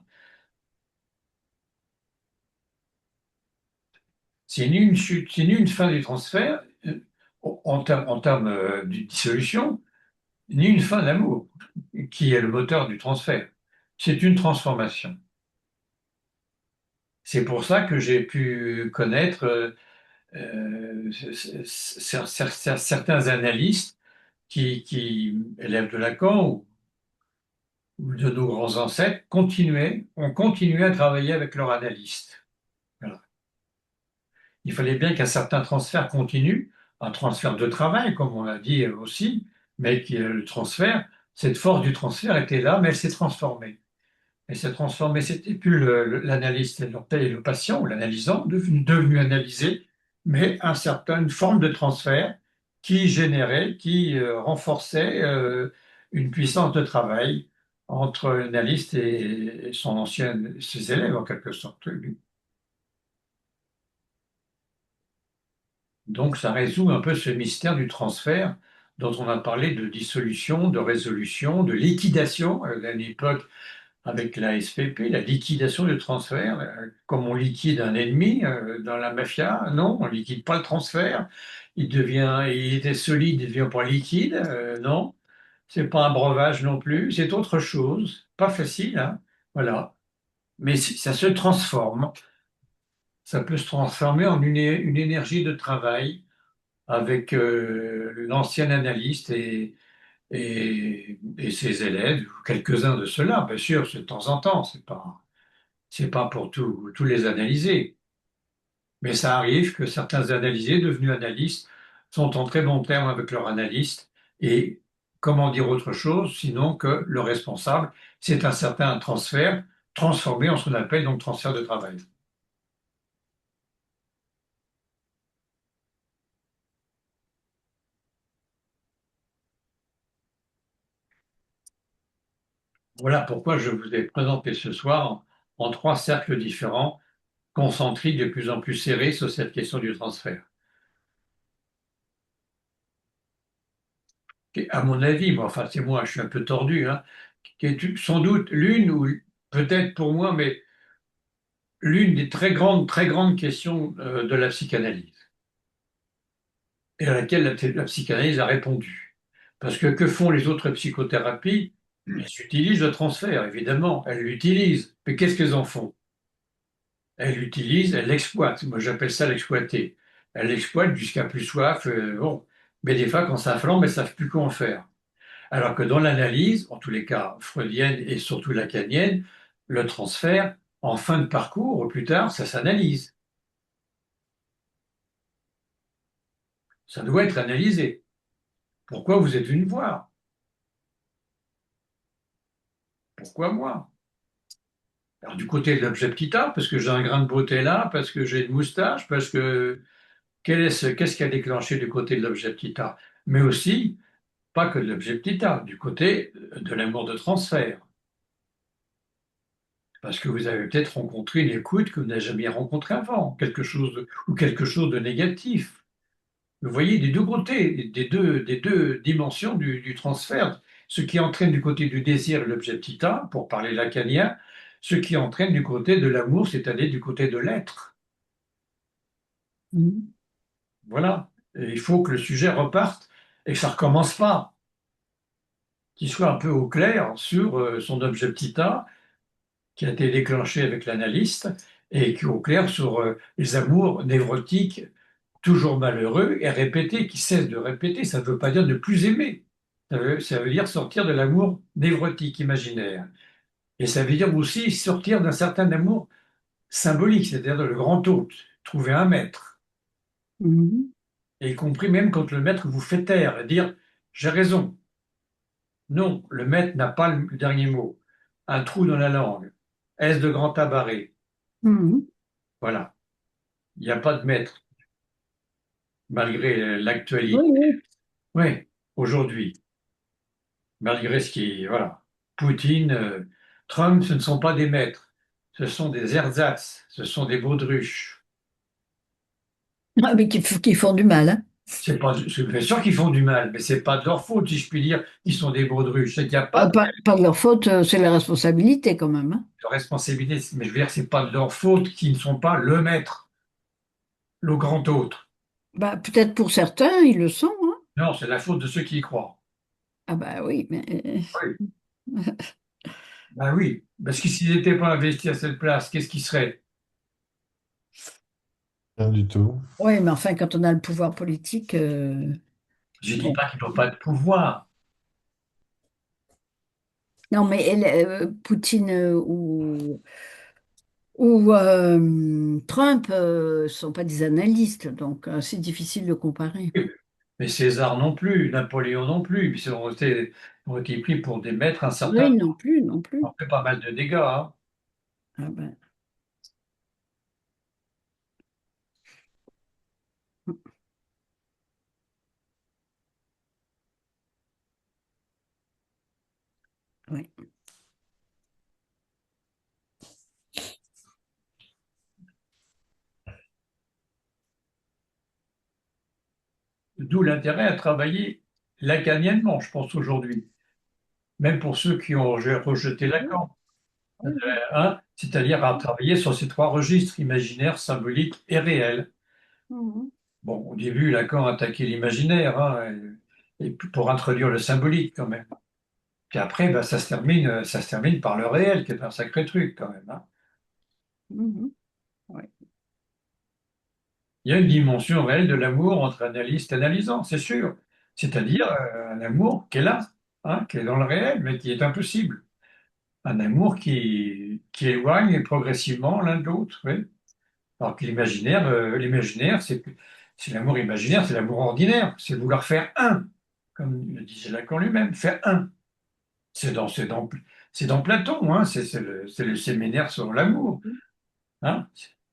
C'est ni une chute, c'est ni une fin du transfert, en termes de dissolution, ni une fin de l'amour, qui est le moteur du transfert. C'est une transformation. C'est pour ça que j'ai pu connaître certains analystes qui élèvent de Lacan ou de nos grands ancêtres, ont continué à travailler avec leur analyste. Voilà. Il fallait bien qu'un certain transfert continue, un transfert de travail, comme on l'a dit aussi, mais le transfert, cette force du transfert était là, mais elle s'est transformée. Elle s'est transformée, c'était plus l'analyste et le patient, ou l'analysant, devenu analysé, mais une certaine forme de transfert qui générait, qui renforçait une puissance de travail entre l'analyste et ses élèves, en quelque sorte. Donc, ça résout un peu ce mystère du transfert dont on a parlé de dissolution, de résolution, de liquidation à une époque avec la SPP, la liquidation du transfert, comme on liquide un ennemi dans la mafia. Non, on liquide pas le transfert. Il était solide, il devient pas liquide. Non, c'est pas un breuvage non plus. C'est autre chose. Pas facile, hein. Voilà. Mais ça se transforme. Ça peut se transformer en une énergie de travail avec l'ancien analyste et ses élèves, quelques-uns de ceux-là, bien sûr, c'est de temps en temps, c'est pas pour tous les analysés. Mais ça arrive que certains analysés devenus analystes sont en très bon terme avec leur analyste et comment dire autre chose, sinon que le responsable, c'est un certain transfert transformé en ce qu'on appelle donc transfert de travail. Voilà pourquoi je vous ai présenté ce soir en trois cercles différents concentriques de plus en plus serrés sur cette question du transfert. Qui, à mon avis, moi, enfin c'est moi, je suis un peu tordu, hein, qui est sans doute l'une ou peut-être pour moi, mais l'une des très grandes questions de la psychanalyse et à laquelle la psychanalyse a répondu. Parce que font les autres psychothérapies? Elles utilisent le transfert, évidemment, elles l'utilisent. Mais qu'est-ce qu'elles en font? Elles l'utilisent, elles l'exploitent. Moi, j'appelle ça l'exploiter. Elles l'exploitent jusqu'à plus soif. Bon. Mais des fois, quand ça flambe, elles ne savent plus quoi en faire. Alors que dans l'analyse, en tous les cas freudienne et surtout lacanienne, le transfert, en fin de parcours ou plus tard, ça s'analyse. Ça doit être analysé. Pourquoi vous êtes venu me voir? Pourquoi moi? Alors du côté de l'objet petit a, parce que j'ai un grain de beauté là, parce que j'ai une moustache, parce que qu'est-ce qui a déclenché du côté de l'objet petit a? Mais aussi, pas que de l'objet petit a, du côté de l'amour de transfert. Parce que vous avez peut-être rencontré une écoute que vous n'avez jamais rencontrée avant, ou quelque chose de négatif. Vous voyez des deux côtés, des deux dimensions du transfert, ce qui entraîne du côté du désir l'objet petit a, pour parler lacanien, ce qui entraîne du côté de l'amour, c'est-à-dire du côté de l'être. Mhm. Voilà. Et il faut que le sujet reparte et que ça recommence pas, qu'il soit un peu au clair sur son objet petit a qui a été déclenché avec l'analyste et qui est au clair sur les amours névrotiques toujours malheureux et répétés, qui cessent de répéter. Ça ne veut pas dire ne plus aimer. Ça veut dire sortir de l'amour névrotique imaginaire. Et ça veut dire aussi sortir d'un certain amour symbolique, c'est-à-dire le grand hôte, trouver un maître. Mhm. Et y compris même quand le maître vous fait taire et dire j'ai raison. Non, le maître n'a pas le dernier mot. Un trou dans la langue. Est-ce de grand tabaret? Mhm. Voilà. Il n'y a pas de maître, malgré Oui, l'actualité. oui. Oui, aujourd'hui, malgré ce qui, voilà. Poutine, Trump, ce ne sont pas des maîtres, ce sont des ersatz, ce sont des baudruches. Ah, mais qui font du mal, hein. C'est pas, je suis bien sûr qu'ils font du mal, mais c'est pas de leur faute, si je puis dire, qu'ils sont des baudruches. C'est qu'il n'y a pas Pas de leur faute, c'est la responsabilité quand même, hein. de responsabilité, mais je veux dire, c'est pas de leur faute qu'ils ne sont pas le maître, le grand autre. Bah, peut-être pour certains, ils le sont, hein. Non, c'est la faute de ceux qui y croient. Ah bah oui, mais Oui. Ben oui, parce que s'ils n'étaient pas investis à cette place, qu'est-ce qui serait? rien du tout. Oui, mais enfin, quand on a le pouvoir politique, Je ne dis bon. pas qu'ils n'ont pas de pouvoir. Non, mais Poutine ou Trump ne sont pas des analystes, donc c'est difficile de comparer. Mais César non plus, Napoléon non plus, ils ont été pris pour des maîtres un certain Oui, temps. non plus, non On plus. fait pas mal de dégâts, hein. Ah ben, oui. D'où l'intérêt à travailler lacaniennement, je pense aujourd'hui, même pour ceux qui ont rejeté Oui, Lacan, oui, oui. hein, c'est-à-dire à travailler sur ces trois registres, imaginaire, symbolique et réel. Mhm, Bon, au début, Lacan attaquait l'imaginaire, hein, et pour introduire le symbolique quand même. Puis après, ben, ça se termine par le réel, qui est un sacré truc quand même, hein. mhm, oui. Il y a une dimension réelle de l'amour entre analyste et analysant, c'est sûr. C'est-à-dire un amour qui est là, hein, qui est dans le réel, mais qui est impossible. Un amour qui éloigne progressivement l'un de l'autre, oui. Alors que l'imaginaire, c'est l'amour imaginaire, c'est l'amour ordinaire, c'est vouloir faire un, comme le disait Lacan lui-même, faire un. C'est dans, c'est dans, c'est dans Platon, hein, c'est le séminaire sur l'amour, hein.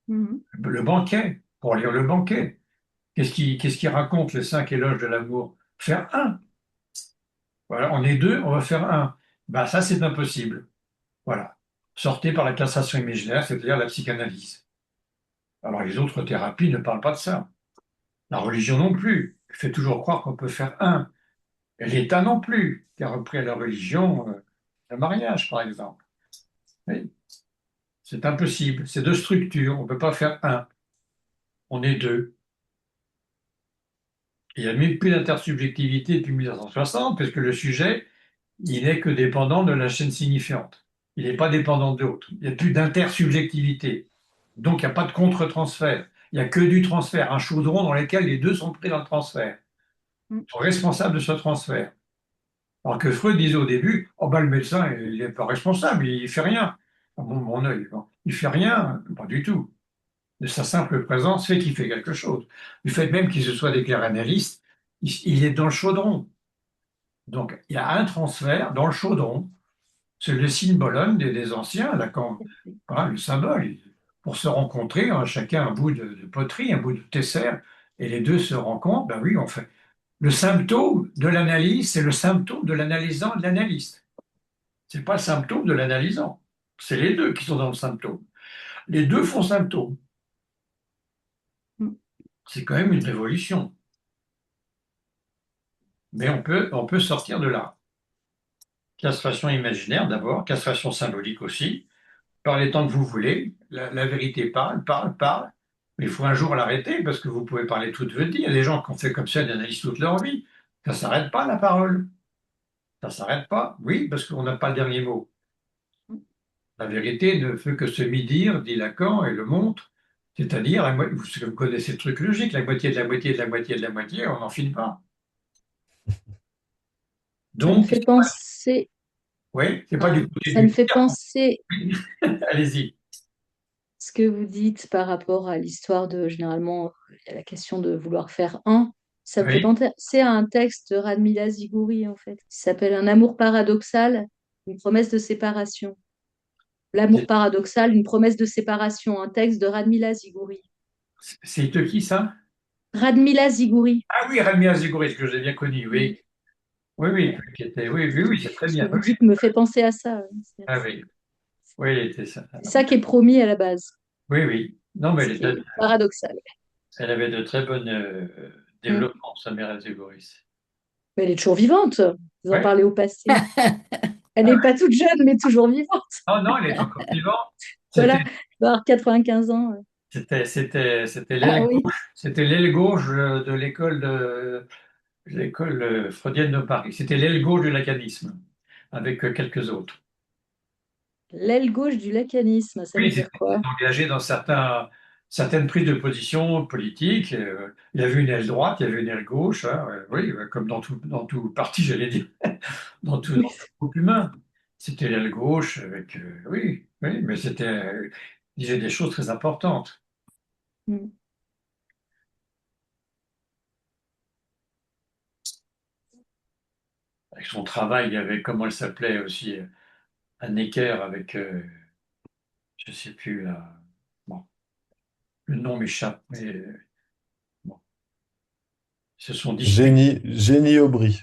Mhm, Le banquet, pour lire le banquet. Qu'est-ce qui raconte les cinq éloges de l'amour? Faire un. Voilà, on est deux, on va faire un. Ben, ça, c'est impossible. Voilà. Sortez par la castration imaginaire, c'est-à-dire la psychanalyse. Alors, les autres thérapies ne parlent pas de ça. La religion non plus. Elle fait toujours croire qu'on peut faire un. Et l'État non plus, qui a repris à la religion le mariage, par exemple. Oui, c'est impossible. C'est deux structures. On ne peut pas faire un. On est deux. Il n'y a même plus d'intersubjectivité depuis 1960, puisque le sujet, il n'est que dépendant de la chaîne signifiante. Il n'est pas dépendant d'autres. Il n'y a plus d'intersubjectivité. Donc, il n'y a pas de contre-transfert. Il n'y a que du transfert, un chaudron dans lequel les deux sont pris dans le transfert. mhm, Ils sont responsables de ce transfert. Alors que Freud disait au début, oh ben, le médecin, il n'est pas responsable, il fait rien. À mon œil, bon. Il fait rien, pas du tout. De sa simple présence fait qu'il fait quelque chose. Du fait même qu'il se soit déclaré analyste, il est dans le chaudron. Donc, il y a un transfert dans le chaudron. C'est le signe Bologne des anciens, là, quand, voilà, le symbole. Pour se rencontrer, hein, chacun un bout de poterie, un bout de tesser, et les deux se rencontrent, ben oui, on fait. Le symptôme de l'analyse, c'est le symptôme de l'analysant et de l'analyste. C'est pas le symptôme de l'analysant. C'est les deux qui sont dans le symptôme. Les deux font symptôme. mhm. C'est quand même une révolution. Mais on peut sortir de là. Castration imaginaire d'abord, castration symbolique aussi. Parlez tant que vous voulez. La vérité parle, parle, parle. Mais il faut un jour l'arrêter parce que vous pouvez parler toute votre vie. Il y a des gens qui ont fait comme ça des analyses toute leur vie. Ça s'arrête pas la parole. Ça s'arrête pas. Oui, parce qu'on n'a pas le dernier mot. La vérité ne fait que se mi-dire, dit Lacan, et le montre. C'est-à-dire, vous connaissez le truc logique, la moitié de la moitié de la moitié de la moitié, on n'en finit pas. Ça me Donc, fait penser, oui, c'est pas ah, du côté ça me du fait pire. penser Allez-y. ce que vous dites par rapport à l'histoire de, généralement, il y a la question de vouloir faire un. Ça me fait Oui. penser à un texte de Radmila Zigoury, en fait, qui s'appelle Un amour paradoxal, une promesse de séparation. L'amour C'est paradoxal, une promesse de séparation, un texte de Radmila Zigoury. c'est de qui ça? Radmila Zigoury. Ah oui, Rémi Azégoris, que j'ai bien connu, oui. Oui, oui, Voilà. oui, oui, c'est très Ce que bien. vous Oui, oui. dites me fait penser à ça. Ah oui, oui, elle était ça. C'est ça qui est promis à la base, Oui, oui. Non, mais ce qui est paradoxal. elle avait de très bons Mm. développements, sa mère Azégoris. Mais elle est toujours vivante. Vous en Oui. parlez au passé. Elle n'est pas toute jeune, mais toujours vivante. Non, non, elle est encore vivante. Voilà, C'était, elle doit avoir 95 ans. c'était Ah l'aile oui, gauche, c'était l'aile gauche de l'école freudienne de Paris. C'était l'aile gauche du lacanisme, avec quelques autres. L'aile gauche du lacanisme, ça veut Oui, dire c'était quoi? engagé dans certaines prises de position politiques. Il y avait une aile droite, il y avait une aile gauche, hein, oui, comme dans tout parti, j'allais dire, dans Oui. tout groupe humain. c'était l'aile gauche avec, oui, oui, mais il disait des choses très importantes. Mm. Avec son travail, il y avait, comment elle s'appelait aussi, un Necker avec, je sais plus, bon, le nom m'échappe, mais bon, ils se sont disputés. Génie Aubry.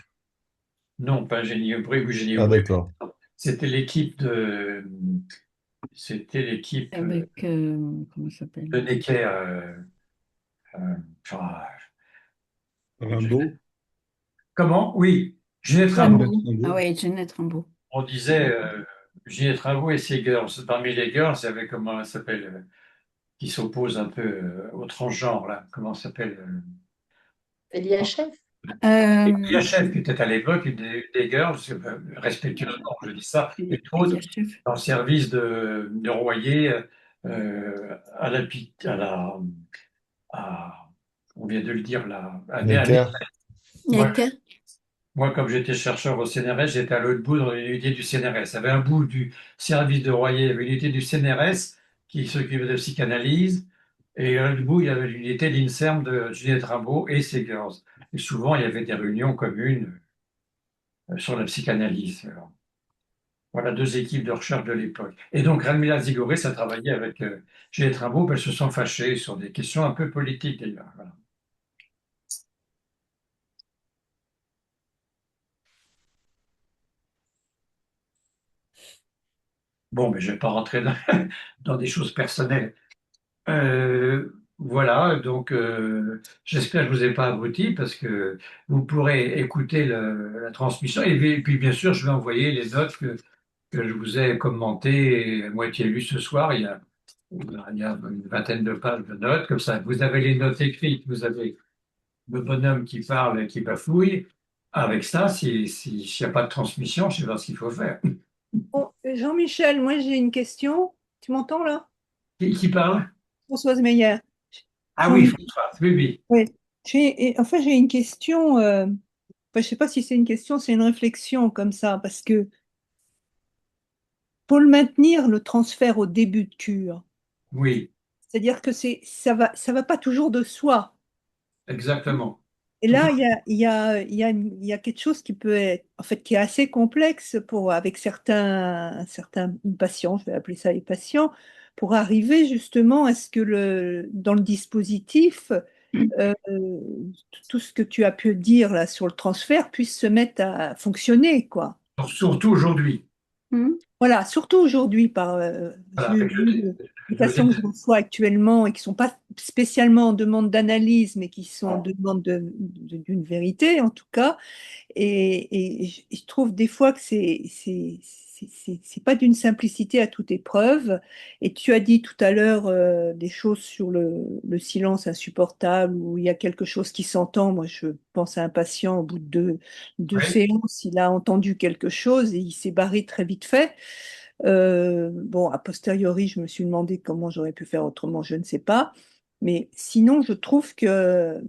Non, pas Génie Aubry ou Génie Ah, Aubry. d'accord. C'était l'équipe de, c'était l'équipe Avec, comment ça s'appelle? de Necker. Enfin, Rimbaud. comment? Oui, Ginette Rimbaud. Ginette Rimbaud. Ah Rimbaud. ouais, Jeannette Rimbaud. On disait Ginette Rimbaud et ses girls. Parmi les girls, il y avait comment elle s'appelle, qui s'oppose un peu au transgenre, là. Comment ça s'appelle Eliachef. et Euh, Eliashef, qui était à l'époque une des girls, respectueusement, je dis ça, et d'autres Eliashef. dans le service de Royer à à- on vient de le dire, là, Necker. moi, Necker. moi, comme j'étais chercheur au CNRS, j'étais à l'autre bout dans l'unité du CNRS. Il y avait un bout du service de Royer, il y avait l'unité du CNRS qui s'occupait de psychanalyse, et à l'autre bout, il y avait l'unité de l'INSERM de Juliette Rimbaud et ses girls. Et souvent, il y avait des réunions communes sur la psychanalyse. Alors, voilà deux équipes de recherche de l'époque. Et donc, Radmila Zigoré, a travaillé avec Juliette Rimbaud, elles se sont fâchées sur des questions un peu politiques d'ailleurs. Voilà. Bon, mais je ne vais pas rentrer dans des choses personnelles. Voilà, donc j'espère que je vous ai pas abruti parce que vous pourrez écouter la transmission et puis bien sûr je vais envoyer les notes que je vous ai commentées et à moitié lues ce soir. Il y a une vingtaine de pages de notes, comme ça vous avez les notes écrites, vous avez le bonhomme qui parle et qui bafouille. Avec ça, s'il n'y a pas de transmission, je sais pas ce qu'il faut faire. Bon, Jean-Michel, moi j'ai une question. Tu m'entends là? Qui parle? Françoise Meyer. Ah oui, Jean-Michel, François, oui, oui. oui. J'ai une question. Je ne sais pas si c'est une question, c'est une réflexion comme ça, parce que pour le maintenir, le transfert au début de cure, Oui, c'est-à-dire que ça va pas toujours de soi. exactement. Et Tout là, à il y a quelque chose qui peut être, en fait, qui est assez complexe avec certains patients, je vais appeler ça les patients, pour arriver justement à ce que dans le dispositif, tout ce que tu as pu dire là sur le transfert puisse se mettre à fonctionner, quoi. surtout aujourd'hui. Hmm. Voilà, surtout aujourd'hui, Voilà. vu les Je patients que je reçois actuellement et qui ne sont pas spécialement en demande d'analyse, mais qui sont en déteste. demande d'une vérité, en tout cas. Je trouve des fois que c'est pas d'une simplicité à toute épreuve. Et tu as dit tout à l'heure des choses sur le silence insupportable, où il y a quelque chose qui s'entend. Moi, je pense à un patient, au bout de deux Oui, séances, il a entendu quelque chose et il s'est barré très vite fait. Bon, a posteriori, je me suis demandé comment j'aurais pu faire autrement, je ne sais pas. Mais sinon, je trouve que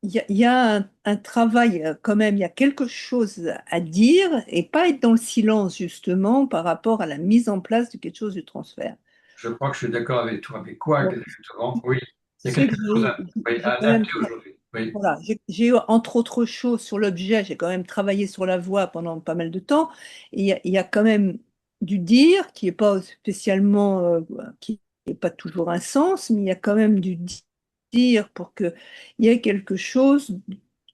il y a un travail quand même, il y a quelque chose à dire et pas être dans le silence justement par rapport à la mise en place de quelque chose du transfert. je crois que je suis d'accord avec toi. Mais quoi Donc, exactement? Oui, il y a c'est quelque que chose à, oui, j'ai à quand même, adapter aujourd'hui. Oui, voilà, j'ai entre autres choses sur l'objet, j'ai quand même travaillé sur la voix pendant pas mal de temps. Et il y a quand même du dire qui est pas spécialement, qui n'est pas toujours un sens, mais il y a quand même du dire pour qu'il y ait quelque chose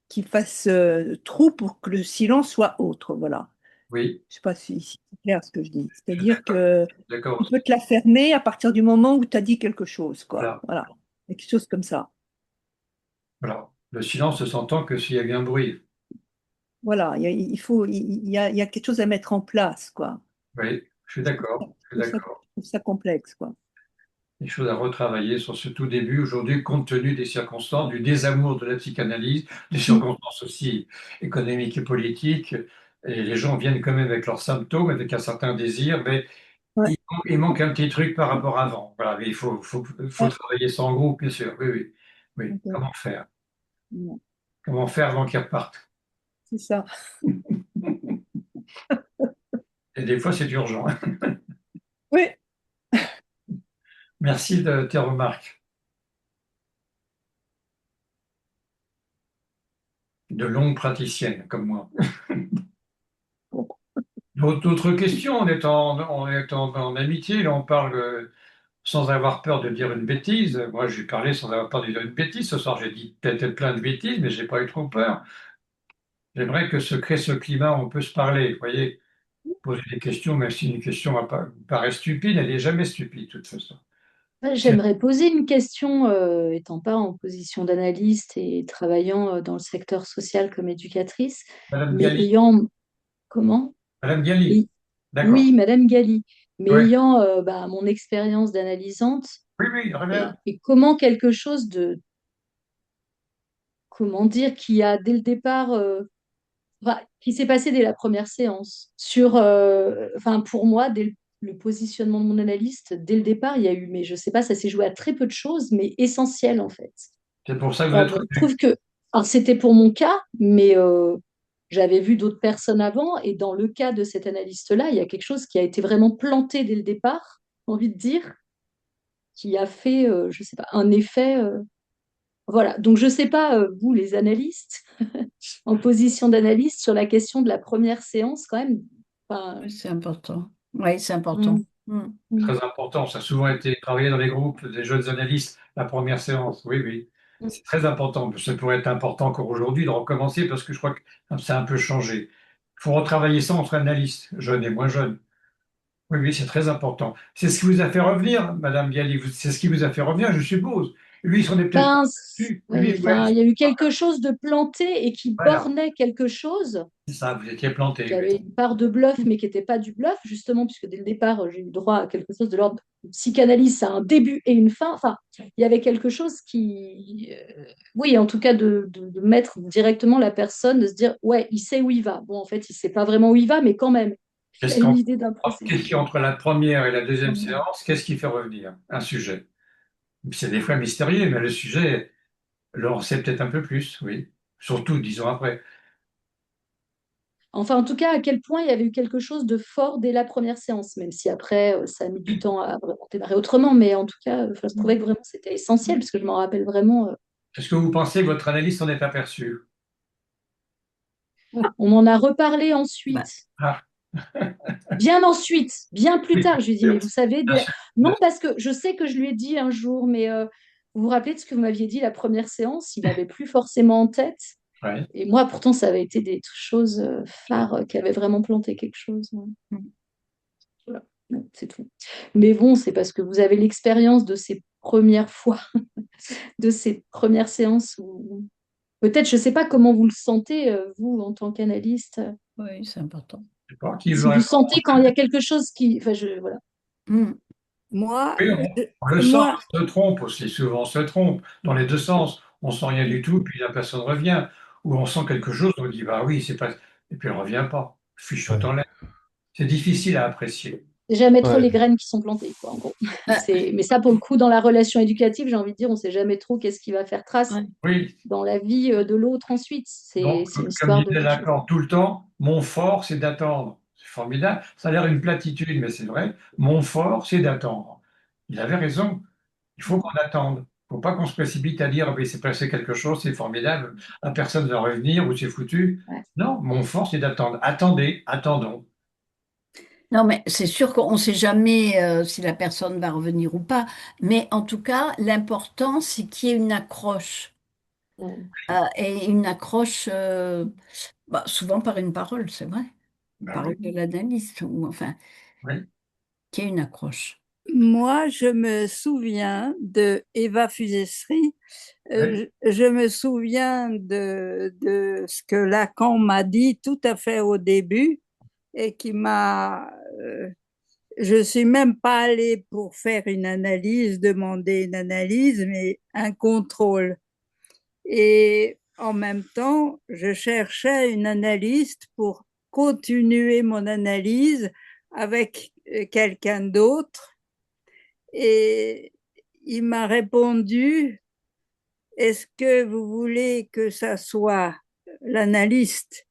qui fasse trou pour que le silence soit autre. Voilà. oui, Je sais pas si c'est clair ce que je dis. je suis C'est-à-dire d'accord. que D'accord tu aussi. peux te la fermer à partir du moment où tu as dit quelque chose, quoi. Voilà, Voilà. Quelque chose comme ça. voilà. Le silence ne s'entend que s'il y a eu un bruit. Voilà, il y a quelque chose à mettre en place, quoi. Oui, je suis d'accord. Je suis Je d'accord. trouve ça complexe, quoi. Des choses à retravailler sur ce tout début aujourd'hui, compte tenu des circonstances, du désamour de la psychanalyse, des Mm. circonstances aussi économiques et politiques. Et les gens viennent quand même avec leurs symptômes, avec un certain désir, mais Ouais, il manque un petit truc par rapport à avant. Voilà, mais il faut ouais, travailler ça en groupe, bien sûr. Oui, oui. Oui. ok. Comment faire? Ouais, Comment faire avant qu'ils repartent? c'est ça. Et des fois, c'est urgent. Oui, Merci de tes remarques. De longues praticiennes comme moi. D'autres questions? On est en amitié, là on parle sans avoir peur de dire une bêtise. Moi j'ai parlé sans avoir peur de dire une bêtise. Ce soir j'ai dit peut-être plein de bêtises, mais j'ai pas eu trop peur. J'aimerais que se crée ce climat où on peut se parler. Vous voyez, poser des questions, même si une question paraît stupide, elle n'est jamais stupide de toute façon. Ouais, C'est j'aimerais poser une question, étant pas en position d'analyste et travaillant dans le secteur social comme éducatrice, Madame mais Galli. ayant, comment? Madame Galli. Et- D'accord. oui, Madame Galli, mais Ouais. ayant mon expérience d'analysante Oui, oui, très bien. et comment quelque chose de, comment dire, qui a dès le départ, enfin, qui s'est passé dès la première séance, enfin pour moi, dès le positionnement de mon analyste, dès le départ, il y a eu, mais je sais pas, ça s'est joué à très peu de choses, mais essentielles en fait. C'est pour ça que vous Alors, êtes je revenu. trouve que, alors c'était pour mon cas, mais j'avais vu d'autres personnes avant, et dans le cas de cet analyste-là, il y a quelque chose qui a été vraiment planté dès le départ, j'ai envie de dire, qui a fait, je sais pas, un effet. Voilà. Donc, je sais pas, vous, les analystes, en position d'analyste, sur la question de la première séance, quand même. Enfin, Oui, c'est important. Oui, c'est important. mm, Mm. mm, Très important. Ça a souvent été travaillé dans les groupes des jeunes analystes, la première séance. Oui, oui. mm. C'est très important. Ça pourrait être important encore aujourd'hui de recommencer parce que je crois que ça a un peu changé. Il faut retravailler ça entre analystes, jeunes et moins jeunes. Oui, oui, c'est très important. C'est ce qui vous a fait revenir, Madame Bialy. C'est ce qui vous a fait revenir, je suppose. Lui, il s'en est peut-être pas Ben, aperçu. oui, Lui ou elle, enfin, il y a eu quelque chose de planté et qui voilà. bornait quelque chose. C'est ça, vous étiez planté, Qui oui. avait une part de bluff, mais qui n'était pas du bluff, justement, puisque dès le départ, j'ai eu droit à quelque chose de l'ordre de psychanalyse, ça a un début et une fin. Enfin, il y avait quelque chose qui, oui, en tout cas, de mettre directement la personne, de se dire, ouais, il sait où il va. Bon, en fait, il ne sait pas vraiment où il va, mais quand même, il a une idée d'un Qu'est-ce qui, processus. entre la première et la deuxième Mhm. séance, qu'est-ce qui fait revenir un sujet? C'est des fois mystérieux, mais le sujet, là, on sait peut-être un peu plus, oui. Surtout 10 ans après. Enfin, en tout cas, à quel point il y avait eu quelque chose de fort dès la première séance, même si après, ça a mis du temps à vraiment démarrer autrement, mais en tout cas, enfin, je trouvais que vraiment c'était essentiel, parce que je m'en rappelle vraiment. Est-ce que vous pensez que votre analyse s'en est aperçue? On en a reparlé ensuite, Bah, Ah, bien ensuite, bien plus oui, tard. Je lui ai dit, mais vous savez, bien sûr, bien non, sûr. parce que je sais que je lui ai dit un jour, mais vous vous rappelez de ce que vous m'aviez dit la première séance, il n'avait plus forcément en tête. Ouais. Et moi, pourtant, ça avait été des choses phares qui avaient vraiment planté quelque chose. Ouais. Voilà. Ouais, c'est tout. Mais bon, c'est parce que vous avez l'expérience de ces premières fois, de ces premières séances où peut-être, je ne sais pas comment vous le sentez, vous, en tant qu'analyste, oui, c'est important. Je sais pas qui veut si vous répondre. sentez quand il y a quelque chose qui. Enfin, voilà. Mm. moi, Oui, on le sent, moi, on se trompe aussi, souvent on se trompe dans les deux sens. On sent rien du tout, puis la personne revient. Ou on sent quelque chose, on dit, bah oui, c'est pas. Et puis elle revient pas. Fichotte en Ouais. l'air. C'est difficile à apprécier. C'est jamais trop Ouais. les graines qui sont plantées, quoi, en gros. Ah, Mais ça, pour le coup, dans la relation éducative, j'ai envie de dire, on ne sait jamais trop qu'est-ce qui va faire trace ouais. Oui, dans la vie de l'autre ensuite. donc, C'est une comme histoire de disait quelque chose. Lacan tout le temps, mon fort, c'est d'attendre. C'est formidable. Ça a l'air une platitude, mais c'est vrai. Mon fort, c'est d'attendre. Il avait raison. Il faut qu'on attende. Il ne faut pas qu'on se précipite à dire, ah, ben, il s'est passé quelque chose, c'est formidable, la personne va revenir ou c'est foutu. Ouais. Non, mon fort, c'est d'attendre. Attendez, attendons. Non, mais c'est sûr qu'on ne sait jamais si la personne va revenir ou pas. Mais en tout cas, l'important, c'est qu'il y ait une accroche. Mm. Et une accroche, bah, souvent par une parole, c'est vrai. Ben Parole oui, de l'analyste, ou enfin, oui, qu'il y ait une accroche. moi, je me souviens de Eva Fusesri. oui. Je me souviens de ce que Lacan m'a dit tout à fait au début et qui m'a. Je suis même pas allée pour faire une analyse, demander une analyse, mais un contrôle. Et en même temps, je cherchais une analyste pour continuer mon analyse avec quelqu'un d'autre. Et il m'a répondu, est-ce que vous voulez que ça soit l'analyste,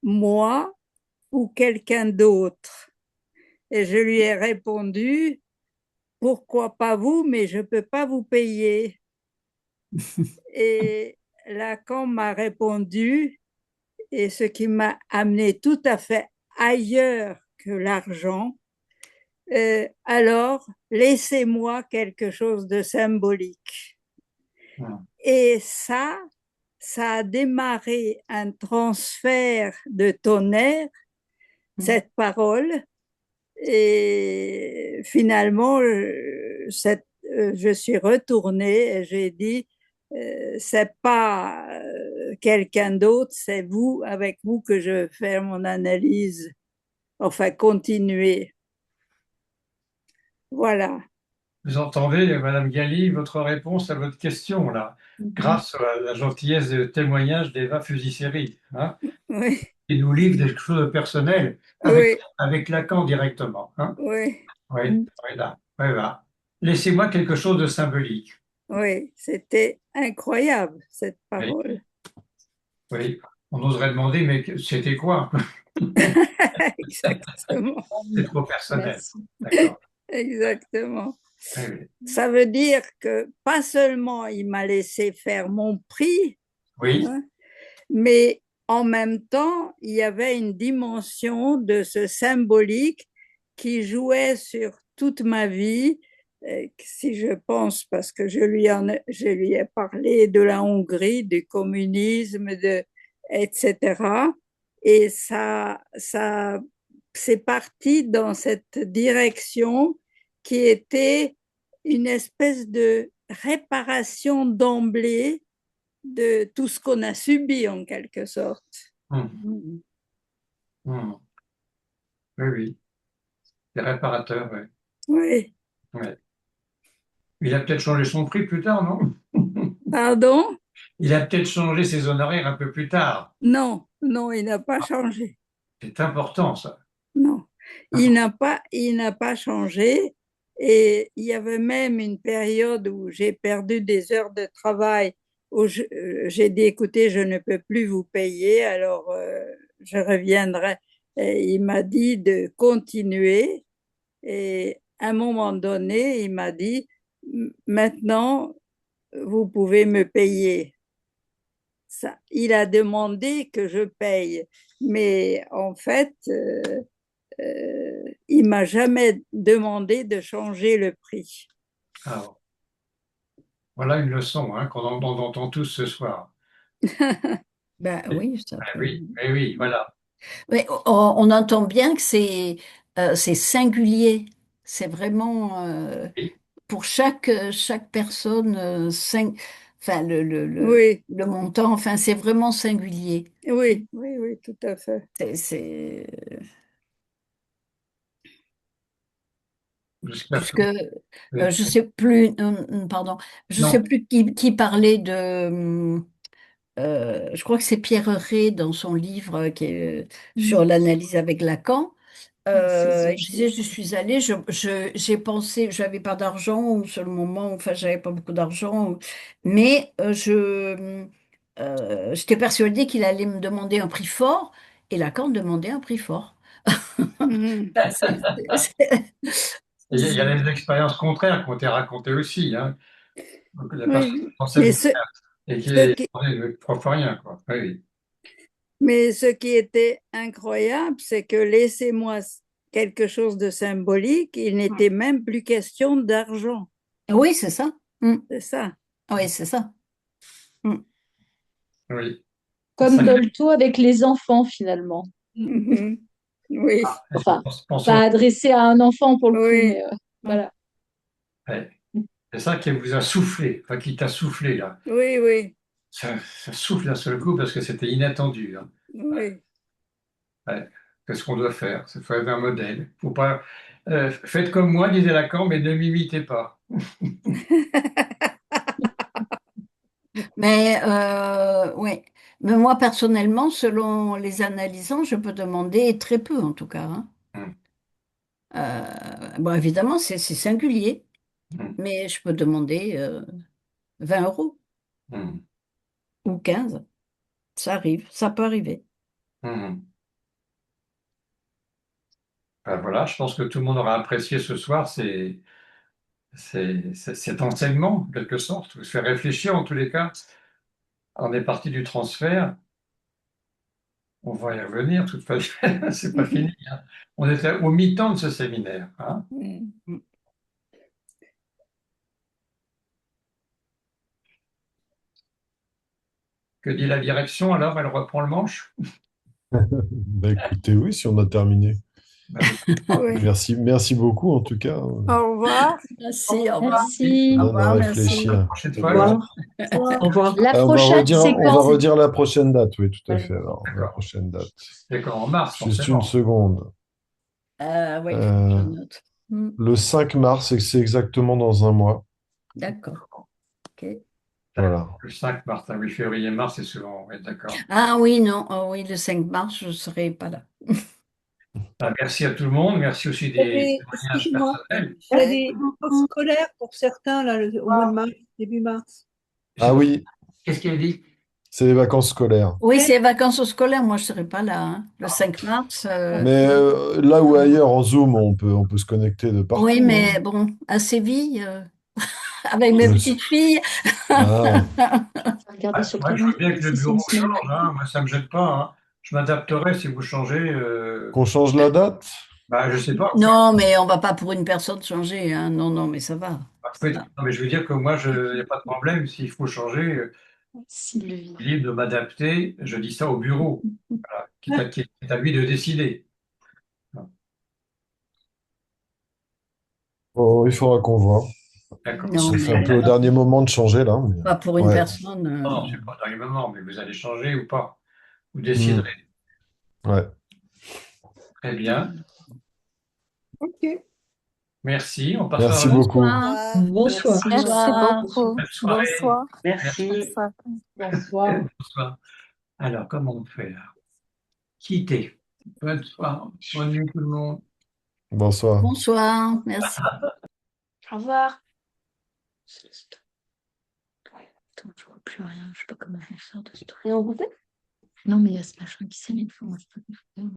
moi, ou quelqu'un d'autre? Et je lui ai répondu, pourquoi pas vous, mais je ne peux pas vous payer. Et Lacan m'a répondu, et ce qui m'a amené tout à fait ailleurs que l'argent, alors laissez-moi quelque chose de symbolique. Hum, Et ça a démarré un transfert de tonnerre, cette parole, et finalement, je suis retournée et j'ai dit, c'est pas quelqu'un d'autre, c'est vous, avec vous que je vais faire mon analyse, enfin continuer. Voilà. Vous entendez, Madame Galli, votre réponse à votre question, là, Mhm. grâce à la gentillesse de témoignage d'Eva Fusiceri, hein, Oui, qui nous livre des choses personnelles oui, avec Lacan directement. Hein. oui, Oui, Mhm. voilà, voilà. Laissez-moi quelque chose de symbolique. oui, c'était incroyable cette Oui, parole. oui. On oserait demander, mais c'était quoi? Exactement, C'est trop personnel. Merci. D'accord. exactement. Oui, oui. Ça veut dire que pas seulement il m'a laissé faire mon prix, Oui. hein, mais en même temps, il y avait une dimension de ce symbolique qui jouait sur toute ma vie. Si je pense, parce que je lui ai parlé de la Hongrie, du communisme, etc. Et c'est parti dans cette direction qui était une espèce de réparation d'emblée de tout ce qu'on a subi en quelque sorte. Hum, hum. Oui, oui. Les réparateurs, oui. Oui. Ouais. Il a peut-être changé son prix plus tard, non? Pardon? Il a peut-être changé ses honoraires un peu plus tard. Non, non, il n'a pas changé. C'est important, ça. Non, Important. il n'a pas changé. Et il y avait même une période où j'ai perdu des heures de travail, où j'ai dit, écoutez, je ne peux plus vous payer, alors je reviendrai. Et il m'a dit de continuer. Et à un moment donné, il m'a dit, maintenant, vous pouvez me payer. Ça, il a demandé que je paye, mais en fait, il m'a jamais demandé de changer le prix. Alors, voilà une leçon hein, qu'on entend tous ce soir. Ben Et- oui, ça ah peut. oui, oui, oui, voilà. Mais on entend bien que c'est singulier. C'est vraiment Oui, pour chaque personne, enfin, Oui, le montant, enfin, c'est vraiment singulier. oui, oui, oui, tout à fait. C'est j'espère que puisque vous êtes- je sais plus, pardon, je sais Non. plus qui parlait je crois que c'est Pierre Rey dans son livre sur Mhm. l'analyse avec Lacan. C'est ça, Il je disait, pense. je suis allée, j'ai pensé, j'avais pas d'argent ou sur le moment, enfin, j'avais pas beaucoup d'argent, mais j'étais persuadée qu'il allait me demander un prix fort, et Lacan demandait un prix fort. Mhm. Il y a des expériences contraires qui ont été racontées aussi. Hein. Donc, la personne Oui, pensait mais bien et qui ce est qui, prof rien, quoi. Oui, oui. mais ce qui était incroyable, c'est que laissez-moi quelque chose de symbolique, il n'était même plus question d'argent. Oui, c'est ça. Mm. C'est ça. Oui, c'est ça. Mm. Oui. Comme Ça, Dolto avec les enfants, finalement. Mhm. Oui, Enfin, pensons, pas adressé à un enfant pour le coup, oui, mais voilà. ouais. C'est ça qui vous a soufflé, enfin qui t'a soufflé là. oui, oui, Ça souffle d'un seul coup parce que c'était inattendu. Hein. oui. Ouais. Qu'est-ce qu'on doit faire? Il faut être un modèle. Faut pas, faites comme moi, disait Lacan, mais ne m'imitez pas. Mais oui. Mais moi, personnellement, selon les analysants, je peux demander très peu, en tout cas, hein. Hum, Bon, évidemment, c'est singulier, hum, mais je peux demander 20 euros hum, ou 15. Ça arrive, ça peut arriver. hum. Ben voilà, je pense que tout le monde aura apprécié ce soir cet enseignement, en quelque sorte, vous fait réfléchir en tous les cas. On est parti du transfert, on va y revenir, de toute façon, c'est pas fini, hein. On était au mi-temps de ce séminaire, hein. Mm. Que dit la direction alors? Elle reprend le manche? Bah écoutez, oui, si on a terminé. Ben, je sais pas. Oui. Merci beaucoup en tout cas. Au revoir. Merci, au revoir. Merci. Au On a revoir, merci. réfléchi. La Hein. prochaine C'est fois, bien. Au revoir. La On va prochaine, c'est on va quand? redire la prochaine date, oui, tout à Ouais. fait. Alors, la d'accord. prochaine date. C'est quand en mars, Juste une forcément. seconde. Oui, je Euh, note. le 5 mars, et c'est exactement dans un mois. D'accord. Ok. Voilà. Le 5 mars, ah oui, février-mars, c'est souvent, oui, d'accord. Ah oui, non, oh oui, le 5 mars, je ne serai pas là. Ben, merci à tout le monde, merci aussi des témoignages Excusez-moi, personnels. il y a des vacances scolaires pour certains là, au mois de mars, début mars. Ah oui, Qu'est-ce qu'elle dit? c'est les vacances scolaires. Oui, c'est les vacances scolaires, moi je ne serai pas là, hein. Le 5 mars, Mais là ou ailleurs, en Zoom, on peut se connecter de oui, partout. Hein. mais bon, à Séville, avec mes Je sais. petites filles. Ah, Regardez sur le Moi, je veux bien calendrier que le si c'est une bureau semaine. change, hein. Moi, ça ne me gêne pas, hein. Je m'adapterai si vous changez. qu'on change la date? Bah, je sais pas. Non, mais on va pas pour une personne changer, hein. Non, non, mais ça va. Non, mais je veux dire que moi, il n'y a pas de problème. S'il faut changer, Sylvie. je suis libre de m'adapter. Je dis ça au bureau. Voilà. Qui est à lui de décider. Oh, il faudra qu'on voit. D'accord. Non, On fait un mais peu au dernier moment de changer là. Mais... pas pour une Ouais. personne. Non, non, c'est pas dans les moments, mais vous allez changer ou pas. Vous Hmm. déciderez. Ouais. Très bien. Ok. Merci. On passera à Merci la beaucoup. Bonsoir. Bonsoir. Merci Bonsoir. beaucoup. bonne soirée. Bonsoir. Merci. Bonsoir. Bonsoir. Bonsoir. Alors, comment on fait là? Quitter. Bonne soirée. Bonne nuit tout le monde. Bonsoir. Bonsoir. Merci. Au revoir. Attends, je vois plus rien. Je sais pas comment on sort de ce truc. Et on refait? Non, mais il y a ce machin qui s'allume. Faut moi, je peux pas faire.